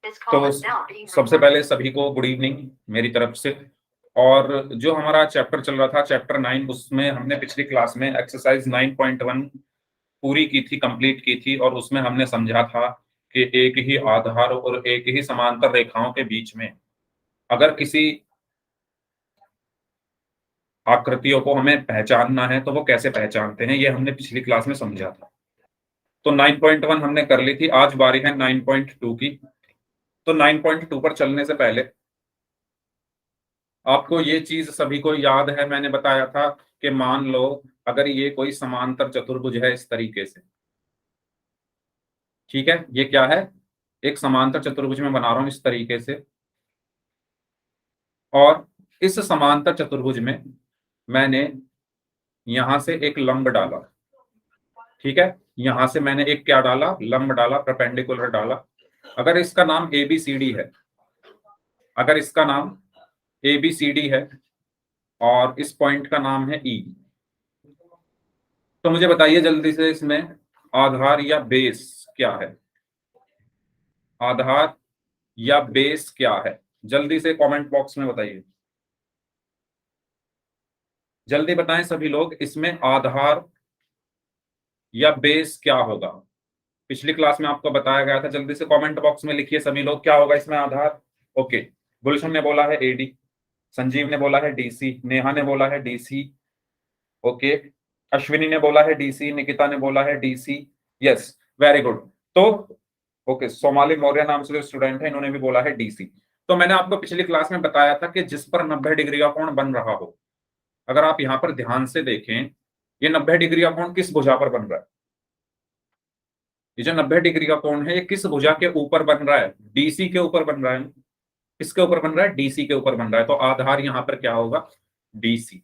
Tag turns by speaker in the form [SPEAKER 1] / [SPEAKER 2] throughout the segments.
[SPEAKER 1] तो सबसे पहले सभी को गुड इवनिंग मेरी तरफ से। और जो हमारा चैप्टर चल रहा था चैप्टर 9, उसमें हमने पिछली क्लास में एक्सरसाइज 9.1 पूरी की थी, कंप्लीट की थी, और उसमें हमने समझा था कि एक ही आधार और एक ही समांतर रेखाओं के बीच में अगर किसी आकृतियों को हमें पहचानना है तो वो कैसे पहचानते हैं, ये हमने पिछली क्लास में समझा था। तो 9.1 हमने कर ली थी, आज बारी है 9.2 की। तो 9.2 पर चलने से पहले आपको ये चीज सभी को याद है, मैंने बताया था कि मान लो अगर ये कोई समांतर चतुर्भुज है इस तरीके से, ठीक है, ये क्या है, एक समांतर चतुर्भुज में बना रहा हूं इस तरीके से, और इस समांतर चतुर्भुज में मैंने यहां से एक लंब डाला, ठीक है, यहां से मैंने एक क्या डाला, लंब डाला, परपेंडिकुलर डाला। अगर इसका नाम ABCD है, अगर इसका नाम ABCD है और इस पॉइंट का नाम है E, तो मुझे बताइए जल्दी से इसमें आधार या बेस क्या है, आधार या बेस क्या है, जल्दी से कमेंट बॉक्स में बताइए, जल्दी बताएं सभी लोग, इसमें आधार या बेस क्या होगा। पिछली क्लास में आपको बताया गया था, जल्दी से कमेंट बॉक्स में लिखिए सभी लोग क्या होगा इसमें आधार। ओके, गुलशन ने बोला है AD, संजीव ने बोला है DC, नेहा ने बोला है DC, ओके, अश्विनी ने बोला है DC, निकिता ने बोला है DC, यस, वेरी गुड। तो ओके, सोमाली मौर्य नाम से जो स्टूडेंट है इन्होंने भी बोला है DC। तो मैंने आपको पिछली क्लास में बताया था कि जिस पर 90 डिग्री का कोण बन रहा हो, अगर आप यहां पर ध्यान से देखें, ये 90 डिग्री का कोण किस भुजा पर बन रहा है, ये जो 90 डिग्री का कोण है ये किस भुजा के ऊपर बन रहा है, DC के ऊपर बन रहा है। किसके ऊपर बन रहा है, DC के ऊपर बन रहा है, तो आधार यहां पर क्या होगा, DC,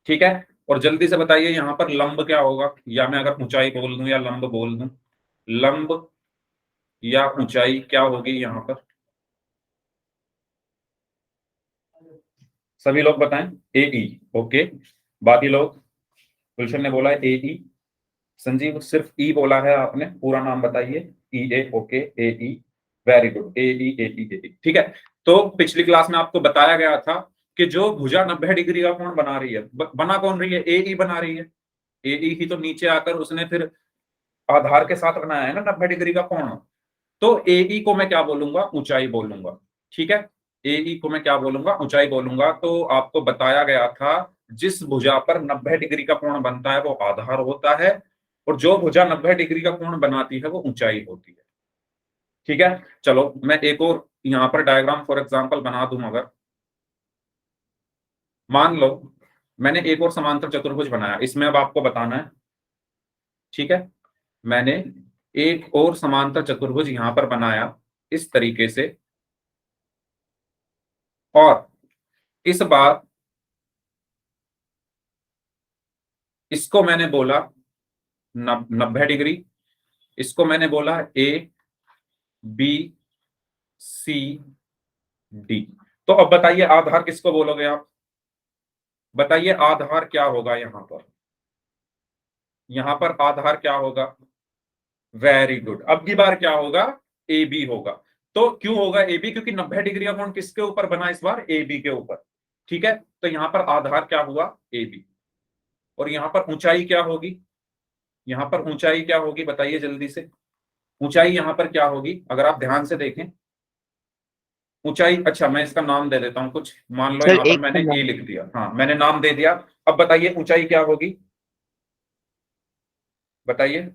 [SPEAKER 1] ठीक है। और जल्दी से बताइए यहां पर लंब क्या होगा, या मैं अगर ऊंचाई बोल दूं या लंब बोल दूं, लंब या ऊंचाई क्या होगी यहां पर, सभी लोग बताएं। AE, ओके, बाकी लोग, गुलशन ने बोला है AE, संजीव सिर्फ E बोला है आपने, पूरा नाम बताइए। EA, okay, AE, very good, AE AE AE, ठीक है। तो पिछली क्लास में आपको बताया गया था कि जो भुजा 90 डिग्री का कोण बना रही है, बना कौन रही है, AE बना रही है। AE ही तो नीचे आकर उसने फिर आधार के साथ बनाया है ना 90 डिग्री का कोण। तो AE को मैं क्या बोलूंगा, ऊंचाई बोलूंगा, ठीक है। AE को मैं क्या बोलूंगा, ऊंचाई बोलूंगा। तो आपको बताया गया था जिस भुजा पर 90 डिग्री का कोण बनता है वो आधार होता है, और जो भुजा 90 डिग्री का कोण बनाती है वो ऊंचाई होती है, ठीक है। चलो मैं एक और यहां पर डायग्राम फॉर एग्जांपल बना दूं, अगर मान लो मैंने एक और समांतर चतुर्भुज बनाया, इसमें अब आपको बताना है, ठीक है, मैंने एक और समांतर चतुर्भुज यहां पर बनाया इस तरीके से, और इस बार इसको मैंने बोला 90 डिग्री, इसको मैंने बोला ABCD। तो अब बताइए आधार किसको बोलोगे आप, बताइए आधार क्या होगा यहां पर, यहां पर आधार क्या होगा, वेरी गुड, अब की बार क्या होगा, AB होगा। तो क्यों होगा AB, क्योंकि 90 डिग्री का कोण किसके ऊपर बना इस बार, AB के ऊपर, ठीक है। तो यहां पर आधार क्या हुआ, AB। और यहां पर ऊंचाई क्या होगी, यहां पर ऊंचाई क्या होगी, बताइए जल्दी से, ऊंचाई यहां पर क्या होगी, अगर आप ध्यान से देखें ऊंचाई, अच्छा मैं इसका नाम दे देता हूं कुछ, मान लो
[SPEAKER 2] सर
[SPEAKER 1] यहां पर
[SPEAKER 2] एक
[SPEAKER 1] मैंने
[SPEAKER 2] मिनट।
[SPEAKER 1] A लिख दिया, हाँ मैंने नाम दे दिया। अब बताइए ऊंचाई क्या होगी, बताइए,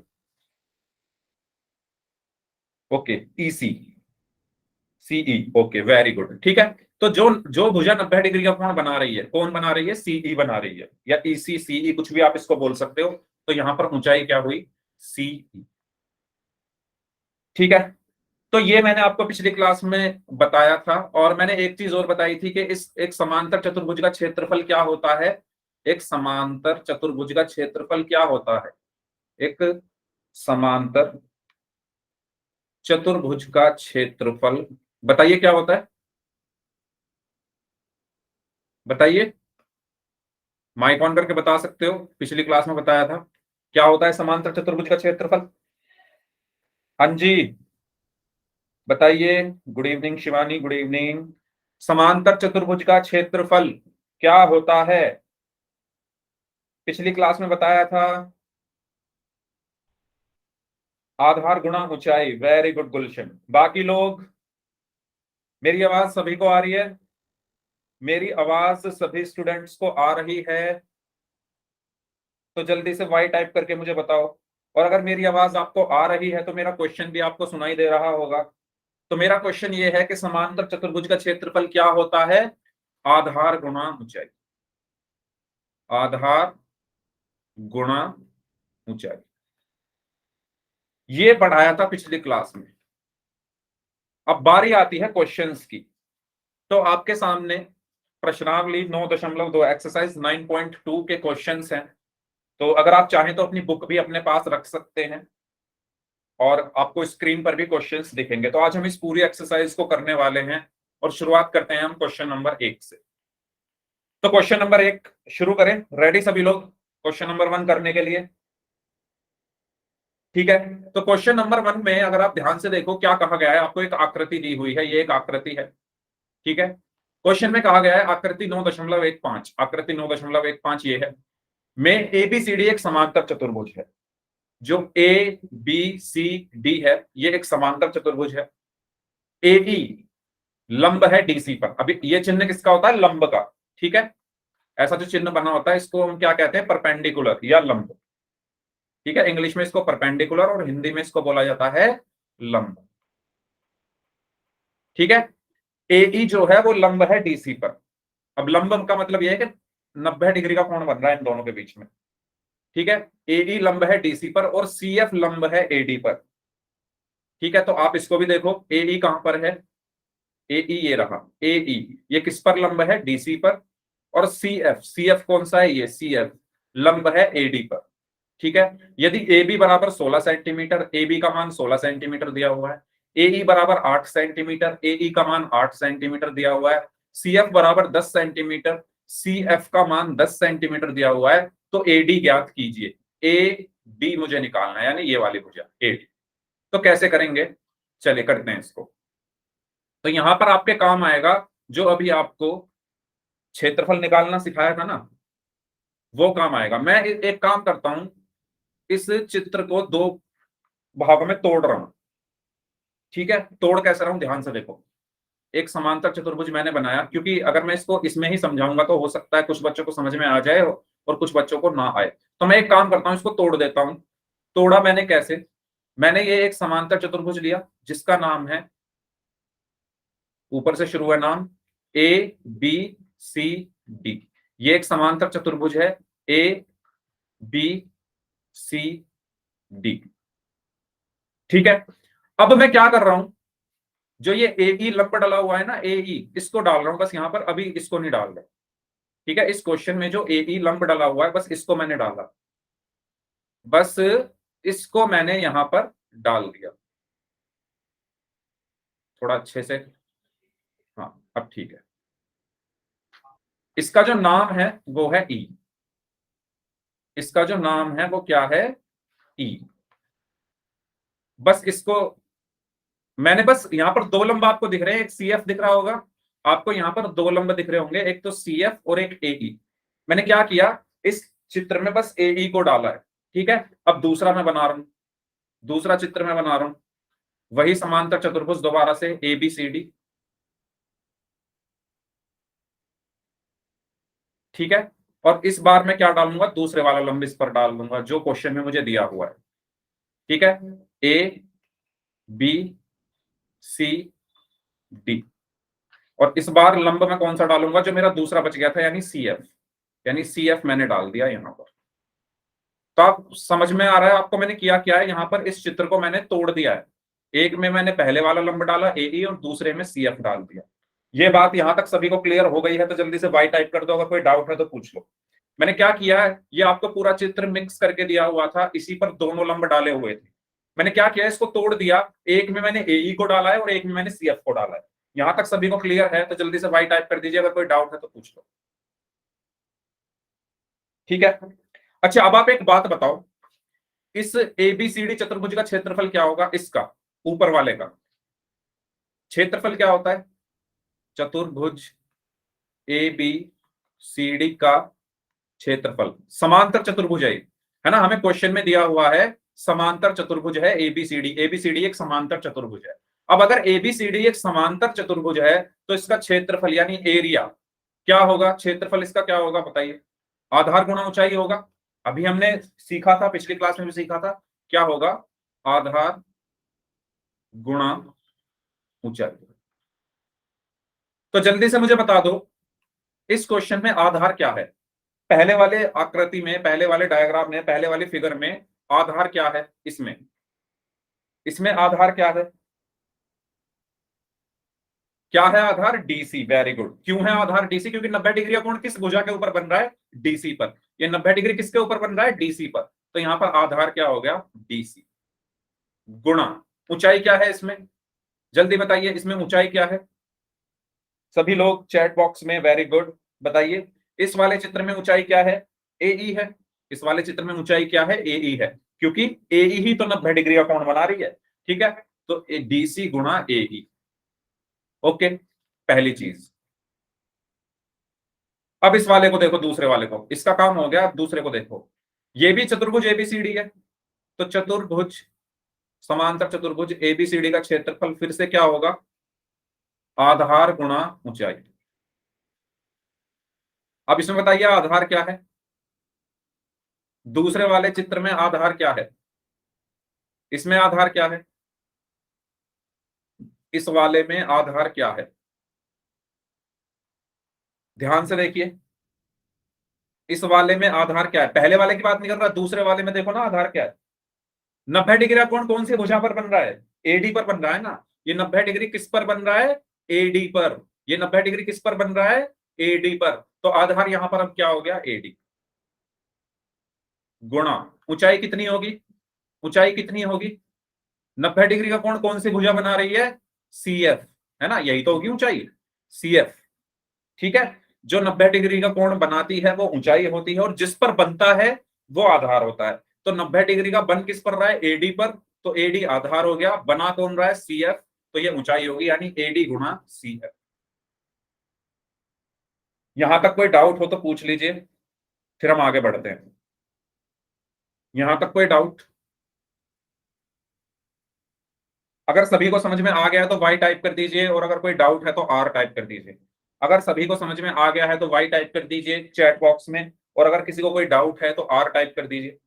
[SPEAKER 1] okay, EC, CE, okay, very good, ठीक है। तो जो जो भुजा 90 डिग्री का कोण बना रही है, कौन बना रही है, CE बना रही है, या EC CE कुछ भी आप इसको बोल सकते हो। तो यहां पर ऊंचाई क्या हुई, CE, ठीक है। तो ये मैंने आपको पिछली क्लास में बताया था, और मैंने एक चीज और बताई थी कि इस एक समांतर चतुर्भुज का क्षेत्रफल क्या होता है, एक समांतर चतुर्भुज का क्षेत्रफल क्या होता है, एक समांतर चतुर्भुज का क्षेत्रफल बताइए क्या होता है, बताइए, माइक ऑन करके बता सकते हो, पिछली क्लास में बताया था क्या होता है समांतर चतुर्भुज का क्षेत्रफल। हाँ जी, बताइए। Good evening Shivani, good evening. समांतर चतुर्भुज का क्षेत्रफल क्या होता है? पिछली क्लास में बताया था आधार गुणा ऊंचाई। वेरी गुड गुलशन। बाकी लोग, मेरी आवाज सभी को आ रही है? मेरी आवाज सभी स्टूडेंट्स को आ रही है? तो जल्दी से वाई टाइप करके मुझे बताओ। और अगर मेरी आवाज आपको आ रही है तो मेरा क्वेश्चन भी आपको सुनाई दे रहा होगा। तो मेरा क्वेश्चन ये है कि समांतर चतुर्भुज का क्षेत्रफल क्या होता है? आधार गुणा ऊंचाई। आधार गुणा ऊंचाई। ये पढ़ाया था पिछली क्लास में। अब बारी आती है क्वेश्चंस की। तो आपके सामने प्रश्नावली 9.2 एक्सरसाइज 9.2 के क्वेश्चंस हैं। तो अगर आप चाहें तो अपनी बुक भी अपने पास रख सकते हैं और आपको स्क्रीन पर भी क्वेश्चंस दिखेंगे। तो आज हम इस पूरी एक्सरसाइज को करने वाले हैं और शुरुआत करते हैं हम क्वेश्चन नंबर 1 से। तो क्वेश्चन नंबर 1 शुरू करें। रेडी सभी लोग क्वेश्चन नंबर 1 करने के लिए? ठीक है। तो क्वेश्चन नंबर 1 में अगर आप ध्यान से देखो क्या कहा गया है, आपको एक आकृति दी हुई है, ये एक आकृति है। ठीक है। क्वेश्चन में कहा गया है आकृति 9.15, आकृति 9.15 ये है। में एबीसीडी एक समांतर चतुर्भुज है। जो ए बी सी डी है ये एक समांतर चतुर्भुज है। एई लंब है डीसी पर। अभी ये चिन्ह किसका होता है? लंब का। ठीक है। ऐसा जो चिन्ह बना होता है इसको हम क्या कहते हैं? परपेंडिकुलर या लंब। ठीक है। इंग्लिश में इसको परपेंडिकुलर और हिंदी में इसको बोला जाता है लंब। ठीक है। एई जो है वो लंब है डीसी पर। अब लंब का मतलब यह है कि 90 डिग्री का कोण बन रहा है इन दोनों के बीच में। ठीक है। एई लंब है डीसी पर और सीएफ लंब है एडी पर। ठीक है। तो आप इसको भी देखो, एई कहां पर है? एई ये रहा। एई ये किस पर लंब है? डीसी पर। और सीएफ, सीएफ कौन सा है? ये सीएफ लंब है एडी पर। ठीक है। यदि ए बी बराबर 16 सेंटीमीटर, ए बी का मान 16 सेंटीमीटर दिया हुआ है। ए बराबर 8 सेंटीमीटर, ए का मान 8 सेंटीमीटर दिया हुआ है। सी एफ बराबर 10 सेंटीमीटर, सी एफ का मान 10 सेंटीमीटर दिया हुआ है। तो ए डी ज्ञात कीजिए। ए डी मुझे निकालना है, यानी ये वाली भुजा ए डी। तो कैसे करेंगे? चलिए करते हैं इसको। तो यहां पर आपके काम आएगा जो अभी आपको क्षेत्रफल निकालना सिखाया था ना, वो काम आएगा। मैं एक काम करता हूं, इस चित्र को दो भागों में तोड़ रहा हूं। ठीक है। तोड़ कैसे रहा हूं? ध्यान से देखो। एक समांतर चतुर्भुज मैंने बनाया, क्योंकि अगर मैं इसको इसमें ही समझाऊंगा तो हो सकता है कुछ बच्चों को समझ में आ जाए और कुछ बच्चों को ना आए। तो मैं एक काम करता हूं, इसको तोड़ देता हूं। तोड़ा मैंने कैसे? मैंने ये एक समांतर चतुर्भुज लिया जिसका नाम है, ऊपर से शुरू है नाम, ए बी सी डी। ये एक समांतर चतुर्भुज है, ए बी सी डी। ठीक है। अब मैं क्या कर रहा हूं, जो ये ए लंब डला हुआ है ना, ए इसको डाल रहा हूं बस यहां पर, अभी इसको नहीं डाल रहा। ठीक है। इस क्वेश्चन में जो ए लंब डला हुआ है बस इसको मैंने डाला। बस इसको मैंने यहां पर डाल दिया थोड़ा अच्छे से। हाँ अब ठीक है। इसका जो नाम है वो है ई। इसका जो नाम है वो क्या है? ई। बस इसको मैंने, बस यहां पर दो लंब आपको दिख रहे हैं, एक सी एफ दिख रहा होगा आपको, यहां पर दो लंब दिख रहे होंगे, एक तो सी एफ और एक ए। मैंने क्या किया, इस चित्र में बस ए को डाला है। ठीक है। अब दूसरा मैं बना रहा हूं, दूसरा चित्र में बना रहा हूं, वही समांतर चतुर्भुज दोबारा से ए बी सी डी। ठीक है। और इस बार मैं क्या डालूंगा? दूसरे वाला लंब इस पर डाल दूंगा जो क्वेश्चन में मुझे दिया हुआ है। ठीक है। A B C D. और इस बार लंब में कौन सा डालूंगा? जो मेरा दूसरा बच गया था, यानी सी एफ। यानी सी एफ मैंने डाल दिया यहां पर। तो आप समझ में आ रहा है आपको मैंने किया क्या है? यहां पर इस चित्र को मैंने तोड़ दिया है। एक में मैंने पहले वाला लंब डाला ए और दूसरे में सी एफ डाल दिया। ये बात यहां तक सभी को क्लियर हो गई है? तो जल्दी से वाई टाइप कर दो, अगर कोई डाउट है तो पूछ लो। मैंने क्या किया है, ये आपको पूरा चित्र मिक्स करके दिया हुआ था, इसी पर दोनों लंब डाले हुए थे। मैंने क्या किया, इसको तोड़ दिया। एक में मैंने ए को डाला है और एक में मैंने सी एफ को डाला है। यहां तक सभी को क्लियर है? तो जल्दी से वाई टाइप कर दीजिए, अगर कोई डाउट है तो पूछ लो। ठीक है। अच्छा अब आप एक बात बताओ, इस एबीसीडी चतुर्भुज का क्षेत्रफल क्या होगा? इसका, ऊपर वाले का। क्षेत्रफल क्या होता है? चतुर्भुज ए बी सी डी का क्षेत्रफल। समांतर चतुर्भुज है ना, हमें क्वेश्चन में दिया हुआ है समांतर चतुर्भुज है एबीसीडी। एबीसीडी एक समांतर चतुर्भुज है। अब अगर एबीसीडी एक समांतर चतुर्भुज है तो इसका क्षेत्रफल यानी एरिया क्या होगा? क्षेत्रफल इसका क्या होगा बताइए? आधार गुणा ऊंचाई होगा। अभी हमने सीखा था, पिछली क्लास में भी सीखा था, क्या होगा? आधार गुणा ऊंचाई। तो जल्दी से मुझे बता दो इस क्वेश्चन में आधार क्या है? पहले वाले आकृति में, पहले वाले डायग्राम में, पहले वाली फिगर में आधार क्या है? इसमें इसमें आधार क्या है? क्या है आधार? डीसी। Very good. क्यों है आधार डीसी? क्योंकि 90 डिग्री का कोण किस भुजा के ऊपर बन रहा है? डीसी पर। ये 90 डिग्री किसके ऊपर बन रहा है? डीसी पर। तो यहां पर आधार क्या हो गया? डीसी। गुणा ऊंचाई क्या है इसमें? जल्दी बताइए, इसमें ऊंचाई क्या है? सभी लोग चैट बॉक्स में वेरी गुड बताइए। इस वाले चित्र में ऊंचाई क्या है? एई है। इस वाले चित्र में ऊंचाई क्या है? एई है, क्योंकि एई ही तो 90 डिग्री का कोण बना रही है। ठीक है, तो डीसी गुणा एई। ओके, पहली चीज। अब इस वाले को देखो, दूसरे वाले को, इसका काम हो गया। दूसरे को देखो, ये भी चतुर्भुज एबीसीडी है। तो चतुर्भुज, समांतर चतुर्भुज एबीसीडी का क्षेत्रफल फिर से क्या होगा? आधार गुणा ऊंचाई। अब इसमें बताइए आधार क्या है? दूसरे वाले चित्र में आधार क्या है? इसमें आधार क्या है? इस वाले में आधार क्या है? ध्यान से देखिए, इस वाले में आधार क्या है? पहले वाले की बात नहीं कर रहा, दूसरे वाले में देखो ना आधार क्या है। 90 डिग्री का कोण कौन सी भुजा पर बन रहा है? एडी पर बन रहा है ना। ये 90 डिग्री किस पर बन रहा है? एडी पर। ये 90 डिग्री किस पर बन रहा है? एडी पर। तो आधार यहां पर अब क्या हो गया? एडी गुणा ऊंचाई कितनी होगी? ऊंचाई कितनी होगी? 90 डिग्री का कोण कौन सी भुजा बना रही है? सीएफ, है ना, यही तो होगी ऊंचाई, सीएफ। ठीक है, जो 90 डिग्री का कोण बनाती है वो ऊंचाई होती है, और जिस पर बनता है वो आधार होता है। तो 90 डिग्री का बन किस पर रहा है? एडी पर। तो एडी आधार हो गया, बना कौन रहा है? सीएफ। तो ये ऊंचाई होगी, यानी एडी गुणा सीएफ। यहां तक कोई डाउट हो तो पूछ लीजिए, फिर हम आगे बढ़ते हैं। यहां तक कोई डाउट? अगर सभी को समझ में आ गया है तो वाई टाइप कर दीजिए, और अगर कोई डाउट है तो आर टाइप कर दीजिए। अगर सभी को समझ में आ गया है तो वाई टाइप कर दीजिए चैट बॉक्स में, और अगर किसी को कोई डाउट है तो आर टाइप कर दीजिए।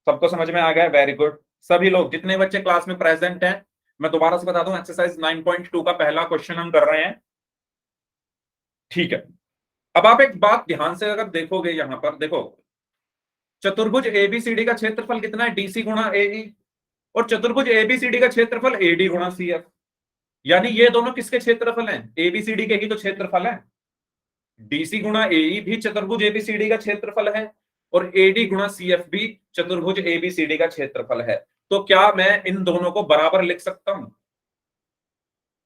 [SPEAKER 1] सबको समझ में आ गया है? Very good. सभी लोग, जितने बच्चे क्लास में प्रेजेंट हैं, मैं दोबारा से बता दूं, एक्सरसाइज 9.2 का पहला क्वेश्चन हम कर रहे हैं। ठीक है, अब आप एक बात ध्यान से अगर देखोगे, यहां पर देखो, चतुर्भुज एबीसीडी का क्षेत्रफल कितना है? डीसी गुणा एई। और चतुर्भुज एबीसीडी का क्षेत्रफल एडी गुणा सीएफ। यानी ये दोनों किसके क्षेत्रफल हैं? एबीसीडी के ही तो क्षेत्रफल है। डीसी गुणा एई भी चतुर्भुज एबीसीडी का क्षेत्रफल है, और एडी गुणा सीएफ भी चतुर्भुज एबीसीडी का क्षेत्रफल है। तो क्या मैं इन दोनों को बराबर लिख सकता हूं?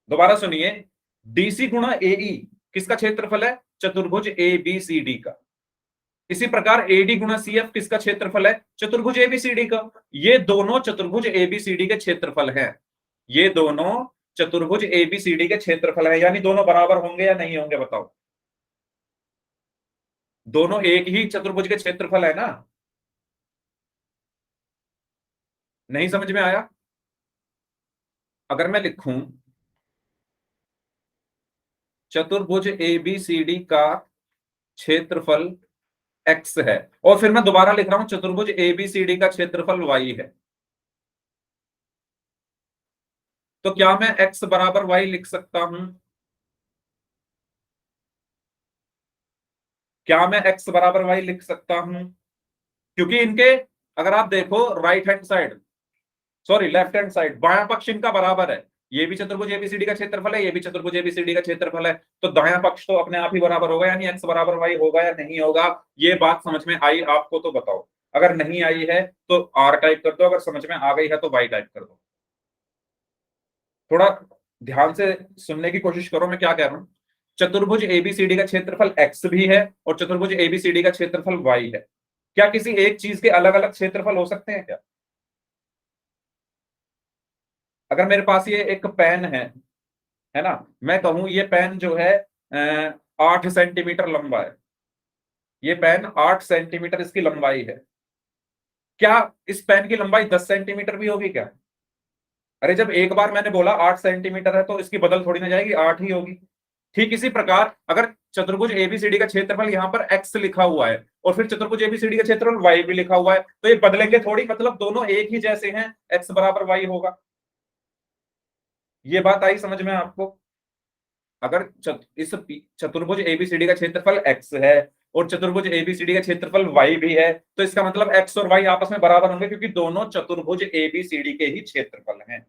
[SPEAKER 1] दोबारा सुनिए, डीसी गुणा एई किसका क्षेत्रफल है? चतुर्भुज एबीसीडी का। इसी प्रकार एडी गुणा सीएफ किसका क्षेत्रफल है? चतुर्भुज एबीसीडी का। ये दोनों चतुर्भुज एबीसीडी के क्षेत्रफल हैं। ये दोनों चतुर्भुज एबीसीडी के क्षेत्रफल है, यानी दोनों बराबर होंगे या नहीं होंगे बताओ? दोनों एक ही चतुर्भुज के क्षेत्रफल है ना। नहीं समझ में आया? अगर मैं लिखूं चतुर्भुज एबीसीडी का क्षेत्रफल एक्स है, और फिर मैं दोबारा लिख रहा हूं चतुर्भुज एबीसीडी का क्षेत्रफल वाई है, तो क्या मैं एक्स बराबर वाई लिख सकता हूं? क्या मैं एक्स बराबर वाई लिख सकता हूं? क्योंकि इनके, अगर आप देखो right hand side, sorry left hand side, बायां पक्ष इनका बराबर है। ये भी चतुर्भुज एबीसीडी का क्षेत्रफल है, ये भी चतुर्भुज एबीसीडी का क्षेत्रफल है। तो दायां पक्ष तो अपने आप ही बराबर होगा, यानी एक्स बराबर वाई होगा या नहीं होगा? ये बात समझ में आई आपको तो बताओ। अगर नहीं आई है तो आर टाइप कर दो, अगर समझ में आ गई है तो वाई टाइप कर दो। थोड़ा ध्यान से सुनने की कोशिश करो मैं क्या कह रहा हूं। चतुर्भुज एबीसीडी का क्षेत्रफल एक्स भी है, और चतुर्भुज एबीसीडी का क्षेत्रफल वाई है। क्या किसी एक चीज के अलग अलग क्षेत्रफल हो सकते हैं क्या? अगर मेरे पास ये एक पेन है, है ना। मैं कहूं ये पेन जो है 8 सेंटीमीटर लंबा है, ये पेन 8 सेंटीमीटर इसकी लंबाई है, क्या इस पेन की लंबाई 10 सेंटीमीटर भी होगी क्या? अरे जब एक बार मैंने बोला 8 सेंटीमीटर है तो इसकी बदल थोड़ी ना जाएगी, 8 ही होगी। ठीक इसी प्रकार अगर चतुर्भुज एबीसीडी का क्षेत्रफल यहाँ पर एक्स लिखा हुआ है और फिर चतुर्भुज एबीसीडी का क्षेत्रफल वाई भी लिखा हुआ है, तो ये बदलेंगे थोड़ी, मतलब दोनों एक ही जैसे हैं, एक्स बराबर वाई होगा। ये बात आई समझ में आपको? अगर इस चतुर्भुज एबीसीडी का क्षेत्रफल एक्स है और चतुर्भुज एबीसीडी का क्षेत्रफल वाई भी है, तो इसका मतलब एक्स और वाई आपस में बराबर होंगे, क्योंकि दोनों चतुर्भुज एबीसीडी के ही क्षेत्रफल हैं।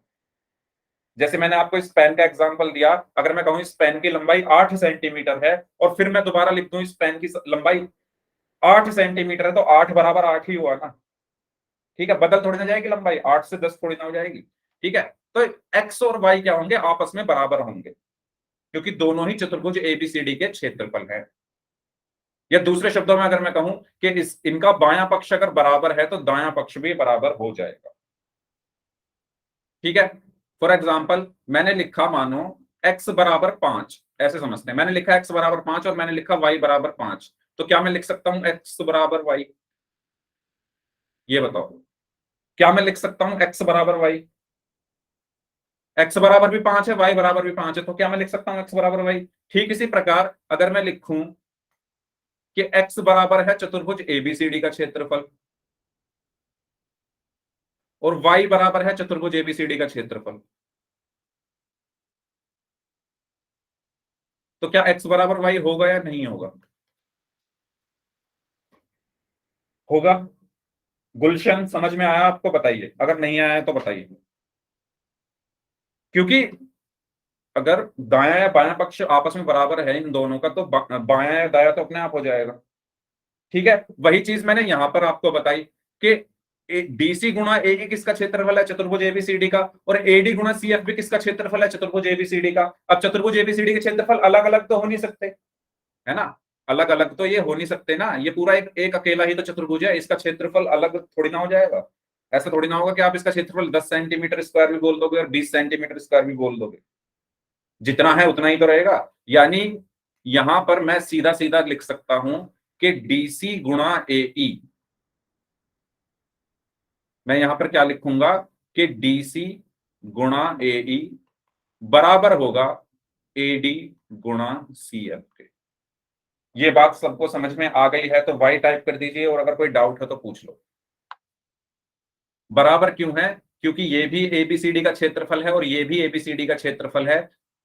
[SPEAKER 1] जैसे मैंने आपको इस पेन का एग्जांपल दिया, अगर मैं कहूं इस पेन की लंबाई 8 सेंटीमीटर है और फिर मैं दोबारा लिख दूं इस पेन की लंबाई 8 सेंटीमीटर है, तो 8 बराबर 8 ही हुआ ना। ठीक है, बदल थोड़ी ना जाएगी लंबाई, 8 से 10 थोड़ी ना हो जाएगी। ठीक है, तो एक्स और वाई क्या होंगे, आपस में बराबर होंगे, क्योंकि दोनों ही चतुर्भुज एबीसीडी के क्षेत्रफल हैं। या दूसरे शब्दों में अगर मैं कहूं कि इनका बायां पक्ष अगर बराबर है तो दायां पक्ष भी बराबर हो जाएगा। ठीक है, फॉर एग्जाम्पल मैंने लिखा, मानो x बराबर 5, ऐसे समझते हैं, मैंने लिखा x बराबर 5 और मैंने लिखा y बराबर 5, तो क्या मैं लिख सकता हूं x बराबर y? ये बताओ, क्या मैं लिख सकता हूं x बराबर y? x बराबर भी 5 है, y बराबर भी 5 है, तो क्या मैं लिख सकता हूं x बराबर y? ठीक इसी प्रकार अगर मैं लिखूं कि x बराबर है चतुर्भुज एबीसीडी का क्षेत्रफल और y बराबर है चतुर्भुज एबीसीडी का क्षेत्रफल, तो क्या x बराबर y होगा या नहीं होगा? होगा। गुलशन समझ में आया आपको? बताइए, अगर नहीं आया तो बताइए। क्योंकि अगर दायां या बायां पक्ष आपस में बराबर है इन दोनों का, तो बायां या दायां तो अपने आप हो जाएगा। ठीक है, वही चीज मैंने यहां पर आपको बताई कि डीसी गुणा एई किसका क्षेत्रफल है, चतुर्भुज एबीसीडी का, और एडी गुणा सीएफ भी किसका क्षेत्रफल है, चतुर्भुज एबीसीडी का। अब चतुर्भुज एबीसीडी के क्षेत्रफल अलग अलग तो हो नहीं सकते, है ना, अलग अलग तो ये हो नहीं सकते ना, ये पूरा एक अकेला ही तो चतुर्भुज है, इसका क्षेत्रफल अलग थोड़ी ना हो जाएगा। ऐसा थोड़ी ना होगा कि आप इसका क्षेत्रफल 10 सेंटीमीटर स्क्वायर भी बोल दोगे और 20 सेंटीमीटर स्क्वायर भी बोल दोगे, जितना है उतना ही तो रहेगा। यानी यहां पर मैं सीधा सीधा लिख सकता हूं कि डीसी गुणा एई, मैं यहां पर क्या लिखूंगा कि डीसी गुणा एई बराबर होगा एडी गुणा सीएफ के। ये बात सबको समझ में आ गई है तो वाई टाइप कर दीजिए, और अगर कोई डाउट है तो पूछ लो। बराबर क्यों है? क्योंकि ये भी एबीसीडी का क्षेत्रफल है और ये भी एबीसीडी का क्षेत्रफल है।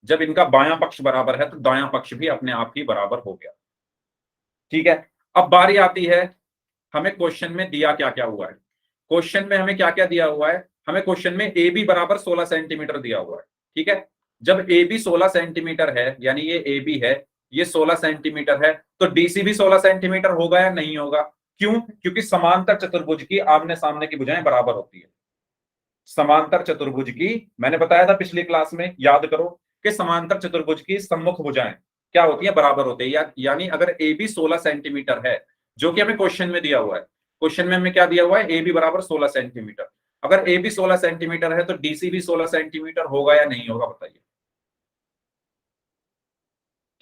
[SPEAKER 1] जब इनका बायां पक्ष बराबर है तो दायां पक्ष भी अपने आप ही बराबर हो गया। ठीक है, अब बारी आती है, हमें क्वेश्चन में दिया क्या क्या हुआ है। क्वेश्चन में हमें क्या क्या दिया हुआ है, हमें क्वेश्चन में ए बी बराबर 16 सेंटीमीटर दिया हुआ है। ठीक है, जब ए बी 16 सेंटीमीटर है, यानी ये ए बी है, ये 16 सेंटीमीटर है, तो डीसी भी 16 सेंटीमीटर होगा या नहीं होगा? क्यों? क्योंकि समांतर चतुर्भुज की आमने सामने की भुजाएं बराबर होती है। समांतर चतुर्भुज की, मैंने बताया था पिछली क्लास में, याद करो, कि समांतर चतुर्भुज की सम्मुख भुजाएं क्या होती है, बराबर होती है। यानी अगर ए बी 16 सेंटीमीटर है, जो कि हमें क्वेश्चन में दिया हुआ है, क्वेश्चन में हमें क्या दिया हुआ है, ए बी बराबर 16 सेंटीमीटर, अगर ए बी 16 सेंटीमीटर है तो डीसी भी 16 सेंटीमीटर होगा या नहीं होगा, बताइए।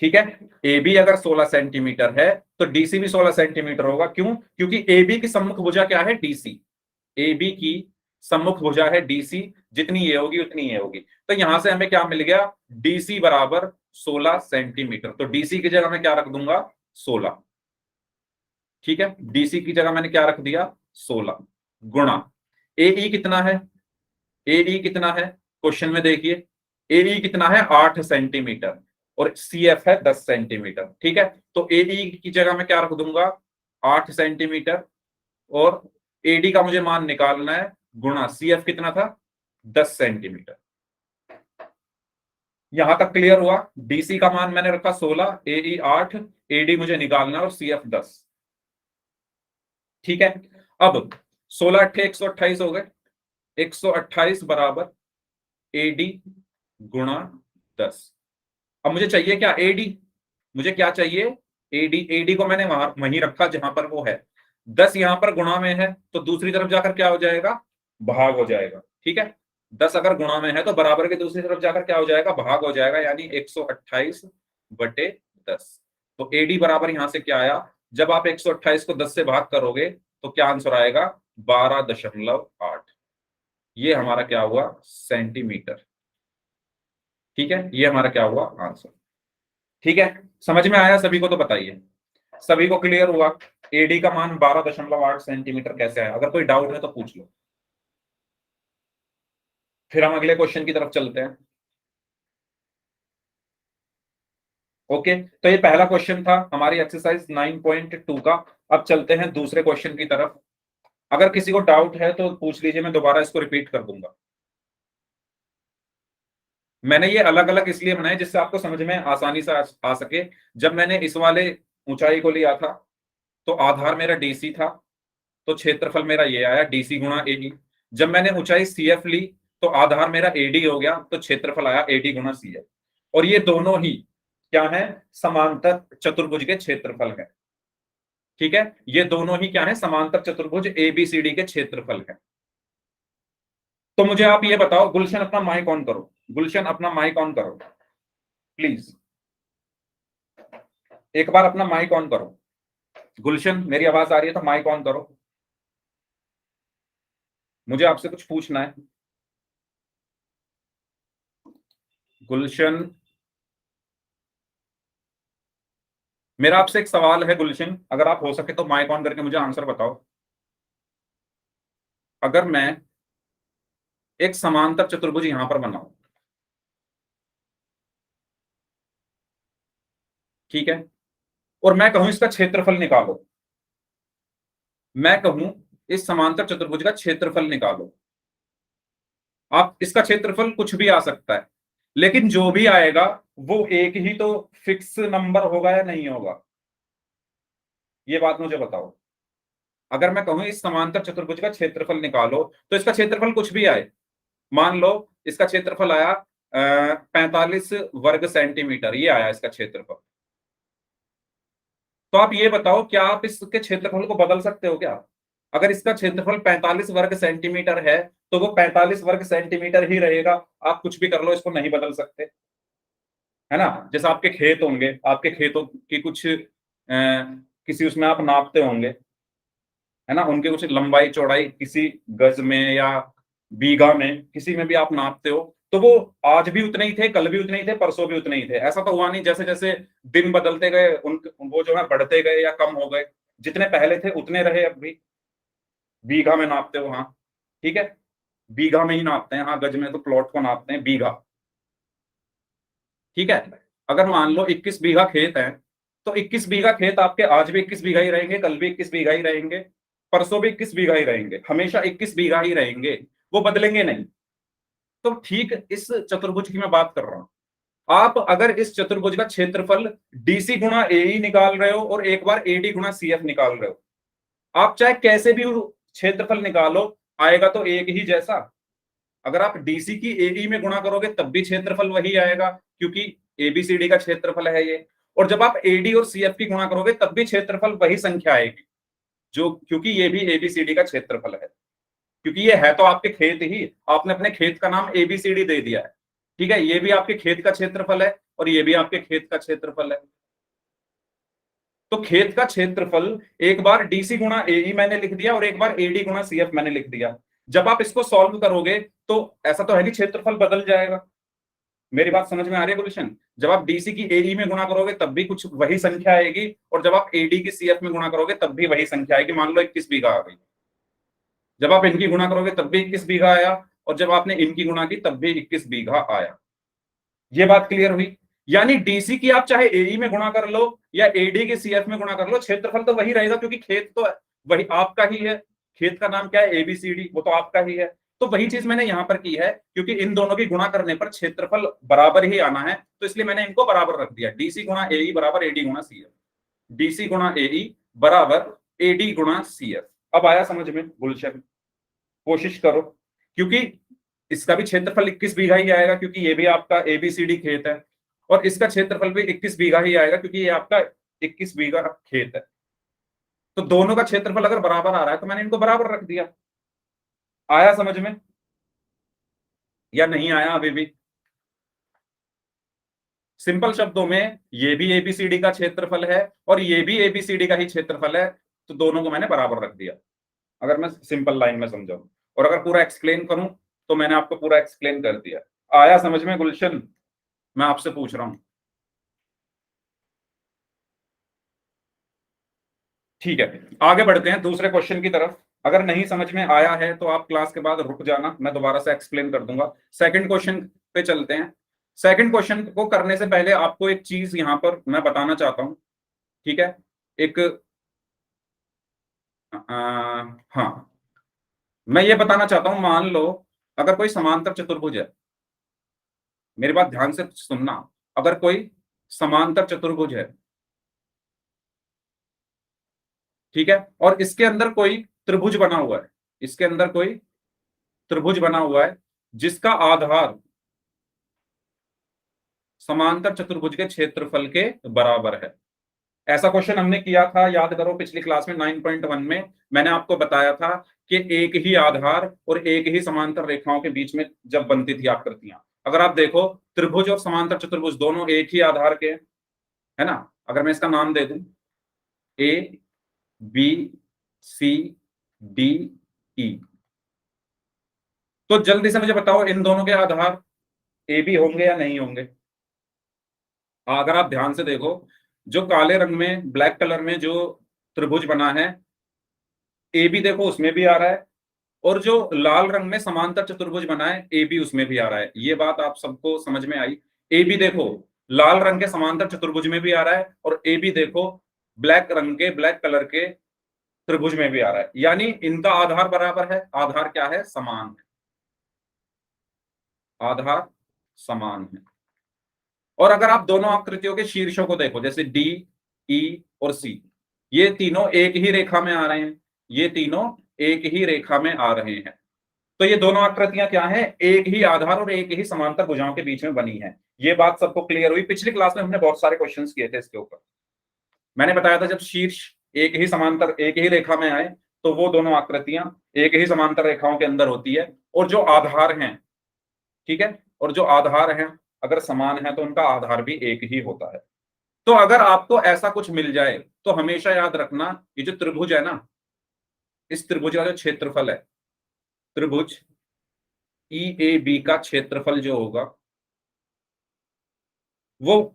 [SPEAKER 1] ठीक है, ए बी अगर 16 सेंटीमीटर है तो डीसी भी 16 सेंटीमीटर होगा। क्यों? क्योंकि ए बी की सम्मुख भुजा क्या है, डीसी। ए बी की सम्मुख भुजा है डीसी, जितनी ये होगी उतनी ये होगी, तो यहां से हमें क्या मिल गया, डीसी बराबर 16 सेंटीमीटर, तो डीसी की जगह मैं क्या रख दूंगा, 16। ठीक है, डीसी की जगह मैंने क्या रख दिया, 16 गुणा एई कितना है, एई कितना है क्वेश्चन में देखिए, एई कितना है, 8 सेंटीमीटर, और सीएफ है 10 सेंटीमीटर। ठीक है, तो एई की जगह मैं क्या रख दूंगा, 8 सेंटीमीटर, और एडी का मुझे मान निकालना है, गुणा सीएफ कितना था, 10 सेंटीमीटर। यहां तक क्लियर हुआ? डीसी का मान मैंने रखा 16, एई 8, एडी मुझे निकालना है और सीएफ 10। ठीक है, अब 16 अट्ठे 128 हो गए, 128 बराबर एडी गुणा 10। अब मुझे चाहिए क्या, एडी, मुझे क्या चाहिए, एडी, एडी को मैंने वहीं रखा जहां पर वो है, 10 यहां पर गुणा में है, तो दूसरी तरफ जाकर क्या हो जाएगा, भाग हो जाएगा। ठीक है, 10 अगर गुणा में है तो बराबर के दूसरी तरफ जाकर क्या हो जाएगा, भाग हो जाएगा, यानी 128/10। तो एडी बराबर यहां से क्या आया, जब आप 128 को 10 से भाग करोगे तो क्या आंसर आएगा, 12.8। ये हमारा क्या हुआ, सेंटीमीटर। ठीक है, ये हमारा क्या हुआ आंसर। ठीक है, समझ में आया सभी को, तो बताइए सभी को क्लियर हुआ। एडी का मान 12.8 सेंटीमीटर कैसे आया, अगर कोई डाउट है तो पूछ लो, फिर हम अगले क्वेश्चन की तरफ चलते हैं। ओके, तो ये पहला क्वेश्चन था हमारी एक्सरसाइज 9.2 का। अब चलते हैं दूसरे क्वेश्चन की तरफ। अगर किसी को डाउट है तो पूछ लीजिए, मैं दोबारा इसको रिपीट कर दूंगा। मैंने ये अलग अलग इसलिए बनाए जिससे आपको समझ में आसानी से आ सके। जब मैंने इस वाले ऊंचाई को लिया था तो आधार मेरा डीसी था, तो क्षेत्रफल मेरा ये आया डीसी गुणा एडी। जब मैंने ऊंचाई सीएफ ली तो आधार मेरा एडी हो गया, तो क्षेत्रफल आया एडी गुणा सीएफ। और ये दोनों ही क्या है, समांतर चतुर्भुज के क्षेत्रफल है। ठीक है, ये दोनों ही क्या है, समांतर चतुर्भुज एबीसीडी के क्षेत्रफल है। तो मुझे आप ये बताओ, गुलशन अपना माइक ऑन करो, गुलशन अपना माइक ऑन करो प्लीज, एक बार अपना माइक ऑन करो। गुलशन मेरी आवाज आ रही है तो माइक ऑन करो, मुझे आपसे कुछ पूछना है। गुलशन, मेरा आपसे एक सवाल है गुलशन, अगर आप हो सके तो माइक ऑन करके मुझे आंसर बताओ। अगर मैं एक समांतर चतुर्भुज यहां पर बनाऊं, ठीक है, और मैं कहूं इसका क्षेत्रफल निकालो, मैं कहूं इस समांतर चतुर्भुज का क्षेत्रफल निकालो, आप इसका क्षेत्रफल कुछ भी आ सकता है, लेकिन जो भी आएगा वो एक ही तो फिक्स नंबर होगा या नहीं होगा, ये बात मुझे बताओ। अगर मैं कहूं इस समांतर चतुर्भुज का क्षेत्रफल निकालो, तो इसका क्षेत्रफल कुछ भी आए, मान लो इसका क्षेत्रफल आया 45 वर्ग सेंटीमीटर, ये आया इसका क्षेत्रफल। तो आप ये बताओ, क्या आप इसके क्षेत्रफल को बदल सकते हो क्या? अगर इसका क्षेत्रफल 45 वर्ग सेंटीमीटर है तो वो 45 वर्ग सेंटीमीटर ही रहेगा, आप कुछ भी कर लो, इसको नहीं बदल सकते, है ना। जैसे आपके खेत होंगे, आपके खेतों की कुछ किसी उसमें आप नापते होंगे, है ना, उनके कुछ लंबाई चौड़ाई किसी गज में या बीघा में, किसी में भी आप नापते हो, तो वो आज भी उतने ही थे, कल भी उतने ही थे, परसों भी उतने ही थे। ऐसा तो हुआ नहीं जैसे जैसे दिन बदलते गए उन वो जो है बढ़ते गए या कम हो गए, जितने पहले थे उतने रहे अब भी। बीघा में नापते हो, हाँ ठीक है, बीघा में ही नापते हैं, हाँ गज में तो प्लॉट को नापते हैं बीघा। ठीक है, अगर मान लो 21 बीघा खेत है, तो 21 बीघा खेत आपके आज भी 21 बीघा ही रहेंगे, कल भी 21 बीघा ही रहेंगे, परसों भी 21 बीघा ही रहेंगे, हमेशा 21 बीघा ही रहेंगे, वो बदलेंगे नहीं। तो ठीक इस चतुर्भुज की मैं बात कर रहा हूं। आप अगर इस चतुर्भुज का क्षेत्रफल डीसी गुणा एई निकाल रहे हो और एक बार एडी गुणा सीएफ निकाल रहे हो, आप चाहे कैसे भी क्षेत्रफल निकालो, आएगा तो एक ही जैसा। अगर आप डीसी की एई में गुणा करोगे तब भी क्षेत्रफल वही आएगा, क्योंकि एबीसीडी का क्षेत्रफल है ये। और जब आप एडी और सीएफ की गुणा करोगे तब भी क्षेत्रफल वही संख्या आएगी, जो क्योंकि ये भी एबीसीडी का क्षेत्रफल है, क्योंकि ये है तो आपके खेत ही, आपने अपने खेत का नाम एबीसीडी दे दिया है। ठीक है, ये भी आपके खेत का क्षेत्रफल है और ये भी आपके खेत का क्षेत्रफल है। तो खेत का क्षेत्रफल एक बार डीसी गुणा एई मैंने लिख दिया और एक बार एडी गुणा सीएफ मैंने लिख दिया। जब आप इसको सॉल्व करोगे तो ऐसा तो है नहीं क्षेत्रफल बदल जाएगा। मेरी बात समझ में आ रही है गुलशन? जब आप डीसी की एई में गुणा करोगे तब भी कुछ वही संख्या आएगी, और जब आप एडी की सीएफ में गुणा करोगे तब भी वही संख्या आएगी। मान लो 21 बीघा आ गई, जब आप इनकी गुणा करोगे तब भी 21 बीघा आया, और जब आपने इनकी गुणा की तब भी 21 बीघा आया। ये बात क्लियर हुई? यानी डीसी की आप चाहे एई में गुणा कर लो या एडी के सीएफ में गुणा कर लो, क्षेत्रफल तो वही रहेगा, क्योंकि खेत तो वही आपका ही है। खेत का नाम क्या है, एबीसीडी, वो तो आपका ही है। तो वही चीज मैंने यहां पर की है, क्योंकि इन दोनों की गुणा करने पर क्षेत्रफल बराबर ही आना है, तो इसलिए मैंने इनको बराबर रख दिया। डीसी गुणा एई बराबर एडी गुणा सीएफ, डीसी गुणा एई बराबर एडी गुणा सीएफ। अब आया समझ में गुलशन? कोशिश करो, क्योंकि इसका भी क्षेत्रफल 21 बीघा ही आएगा, क्योंकि ये भी आपका एबीसीडी खेत है, और इसका क्षेत्रफल भी 21 बीघा ही आएगा, क्योंकि ये आपका 21 बीघा खेत है। तो दोनों का क्षेत्रफल अगर बराबर आ रहा है तो मैंने इनको बराबर रख दिया। आया समझ में? या नहीं आया अभी भी? सिंपल शब्दों में ये भी एबीसीडी का क्षेत्रफल है और ये भी एबीसीडी का ही क्षेत्रफल है, तो दोनों को मैंने बराबर रख दिया, अगर मैं सिंपल लाइन में समझाऊं। और अगर पूरा एक्सप्लेन करूं तो मैंने आपको पूरा एक्सप्लेन कर दिया। आया समझ में गुलशन? मैं आपसे पूछ रहा हूं। ठीक है, आगे बढ़ते हैं दूसरे क्वेश्चन की तरफ। अगर नहीं समझ में आया है तो आप क्लास के बाद रुक जाना, मैं दोबारा से एक्सप्लेन कर दूंगा। सेकंड क्वेश्चन पे चलते हैं। सेकंड क्वेश्चन को करने से पहले आपको एक चीज यहां पर मैं बताना चाहता हूं। ठीक है, एक हाँ, मैं ये बताना चाहता हूं, मान लो अगर कोई समांतर चतुर्भुज है, मेरी बात ध्यान से सुनना। अगर कोई समांतर चतुर्भुज है, ठीक है, और इसके अंदर कोई त्रिभुज बना हुआ है, इसके अंदर कोई त्रिभुज बना हुआ है जिसका आधार समांतर चतुर्भुज के क्षेत्रफल के बराबर है। ऐसा क्वेश्चन हमने किया था, याद करो, पिछली क्लास में 9.1 में मैंने आपको बताया था कि एक ही आधार और एक ही समांतर रेखाओं के बीच में जब बनती थी आकृतियां, अगर आप देखो त्रिभुज और समांतर चतुर्भुज दोनों एक ही आधार के, है ना? अगर मैं इसका नाम दे दूं ए बी सी डी ई, तो जल्दी से मुझे बताओ इन दोनों के आधार ए बी होंगे या नहीं होंगे? अगर आप ध्यान से देखो, जो काले रंग में ब्लैक कलर में जो त्रिभुज बना है, ए बी देखो उसमें भी आ रहा है, और जो लाल रंग में समांतर चतुर्भुज बना है ए बी उसमें भी आ रहा है। ये बात आप सबको समझ में आई? ए बी देखो लाल रंग के समांतर चतुर्भुज में भी आ रहा है, और ए बी देखो ब्लैक रंग के, ब्लैक कलर के त्रिभुज में भी आ रहा है, यानी इनका आधार बराबर है। आधार क्या है? समान है। आधार समान है। और अगर आप दोनों आकृतियों के शीर्षों को देखो, जैसे डी ई और सी, ये तीनों एक ही रेखा में आ रहे हैं, ये तीनों एक ही रेखा में आ रहे हैं। तो ये दोनों आकृतियां क्या है? एक ही आधार और एक ही समांतर भुजाओं के बीच में बनी है। ये बात सबको क्लियर हुई? पिछली क्लास में हमने बहुत सारे क्वेश्चंस किए थे इसके ऊपर। मैंने बताया था जब शीर्ष एक ही समांतर एक ही रेखा में आए तो वो दोनों आकृतियां एक ही समांतर रेखाओं के अंदर होती है, और जो आधार हैं, ठीक है, और जो आधार हैं अगर समान है तो उनका आधार भी एक ही होता है। तो अगर आपको ऐसा कुछ मिल जाए तो हमेशा याद रखना, ये जो त्रिभुज है ना, इस त्रिभुज का जो क्षेत्रफल है, त्रिभुज ई ए बी का क्षेत्रफल जो होगा वो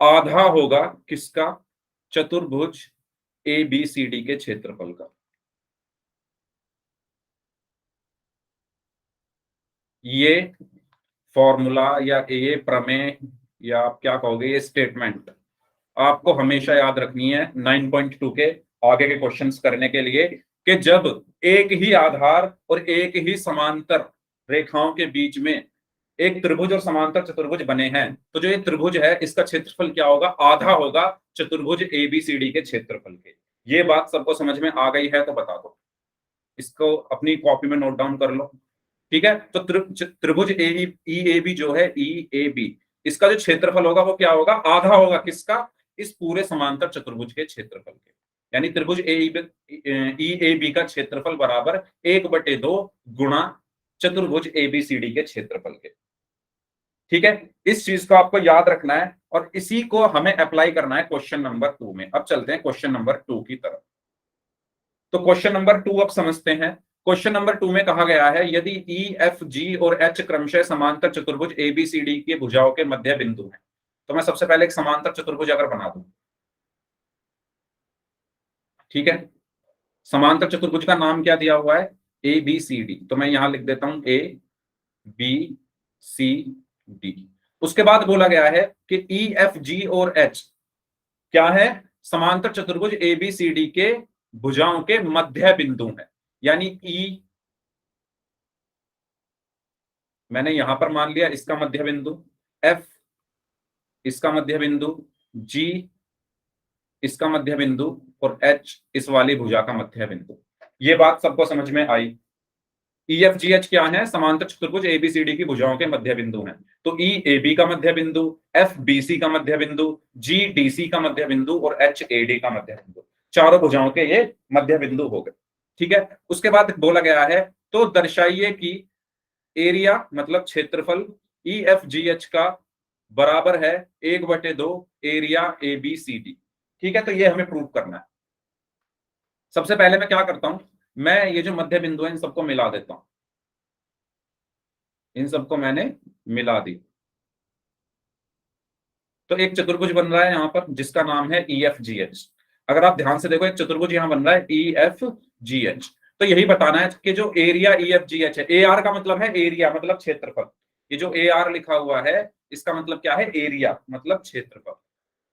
[SPEAKER 1] आधा होगा किसका? चतुर्भुज ए बी सी डी के क्षेत्रफल का। ये फॉर्मूला या ये प्रमेय या आप क्या कहोगे, ये स्टेटमेंट आपको हमेशा याद रखनी है 9.2 के आगे के क्वेश्चंस करने के लिए, कि जब एक ही आधार और एक ही समांतर रेखाओं के बीच में एक त्रिभुज और समांतर चतुर्भुज बने हैं, तो जो ये त्रिभुज है इसका क्षेत्रफल क्या होगा? आधा होगा चतुर्भुज एबीसीडी के क्षेत्रफल के। ये बात सबको समझ में आ गई है तो बता दो, इसको अपनी कॉपी में नोट डाउन कर लो। ठीक है, तो त्रिभुज ई ए बी जो है, ई ए बी, इसका जो क्षेत्रफल होगा वो क्या होगा? आधा होगा किसका? इस पूरे समांतर चतुर्भुज के क्षेत्रफल के। यानी त्रिभुज ई ए बी का क्षेत्रफल बराबर 1/2 गुणा चतुर्भुज एबीसीडी के क्षेत्रफल के। ठीक है, इस चीज को आपको याद रखना है और इसी को हमें अप्लाई करना है क्वेश्चन नंबर 2 में। अब चलते हैं क्वेश्चन नंबर 2 की तरफ। तो क्वेश्चन नंबर 2 अब समझते हैं। क्वेश्चन नंबर 2 में कहा गया है, यदि ई एफ जी और एच क्रमशः समांतर चतुर्भुज एबीसीडी की भुजाओं के मध्य बिंदु है। तो मैं सबसे पहले एक समांतर चतुर्भुज अगर बना दूं, ठीक है, समांतर चतुर्भुज का नाम क्या दिया हुआ है? A B C D. तो मैं यहां लिख देता हूं ए बी सी डी। उसके बाद बोला गया है कि ई एफ जी और एच क्या है? समांतर चतुर्भुज ए बी सी डी के भुजाओं के मध्य बिंदु है। यानी ई मैंने यहां पर मान लिया इसका मध्य बिंदु, एफ इसका मध्य बिंदु, जी इसका मध्य बिंदु, और एच इस वाली भुजा का मध्य बिंदु। ये बात सबको समझ में आई? ई एफ जी एच क्या है? समांतर चतुर्भुज एबीसीडी की भुजाओं के मध्य बिंदु हैं। तो ई ए बी का मध्य बिंदु, एफ बी सी का मध्य बिंदु, जी डी सी का मध्य बिंदु और एच ए डी का मध्य बिंदु, चारों भुजाओं के ये मध्य बिंदु हो गए। ठीक है, उसके बाद बोला गया है तो दर्शाइए कि एरिया मतलब क्षेत्रफल EFGH का बराबर है 1/2 एरिया ABCD। ठीक है, तो ये हमें प्रूव करना है। सबसे पहले मैं क्या करता हूं, मैं ये जो मध्य बिंदु है इन सबको मिला देता हूं, इन सबको मैंने मिला दी, तो एक चतुर्भुज बन रहा है यहां पर जिसका नाम है EFGH। अगर आप ध्यान से देखो एक चतुर्भुज यहां बन रहा है EFGH। तो यही बताना है कि जो एरिया EFGH है, AR का मतलब है एरिया मतलब क्षेत्रफल, ये जो AR लिखा हुआ है इसका मतलब क्या है, एरिया मतलब क्षेत्रफल।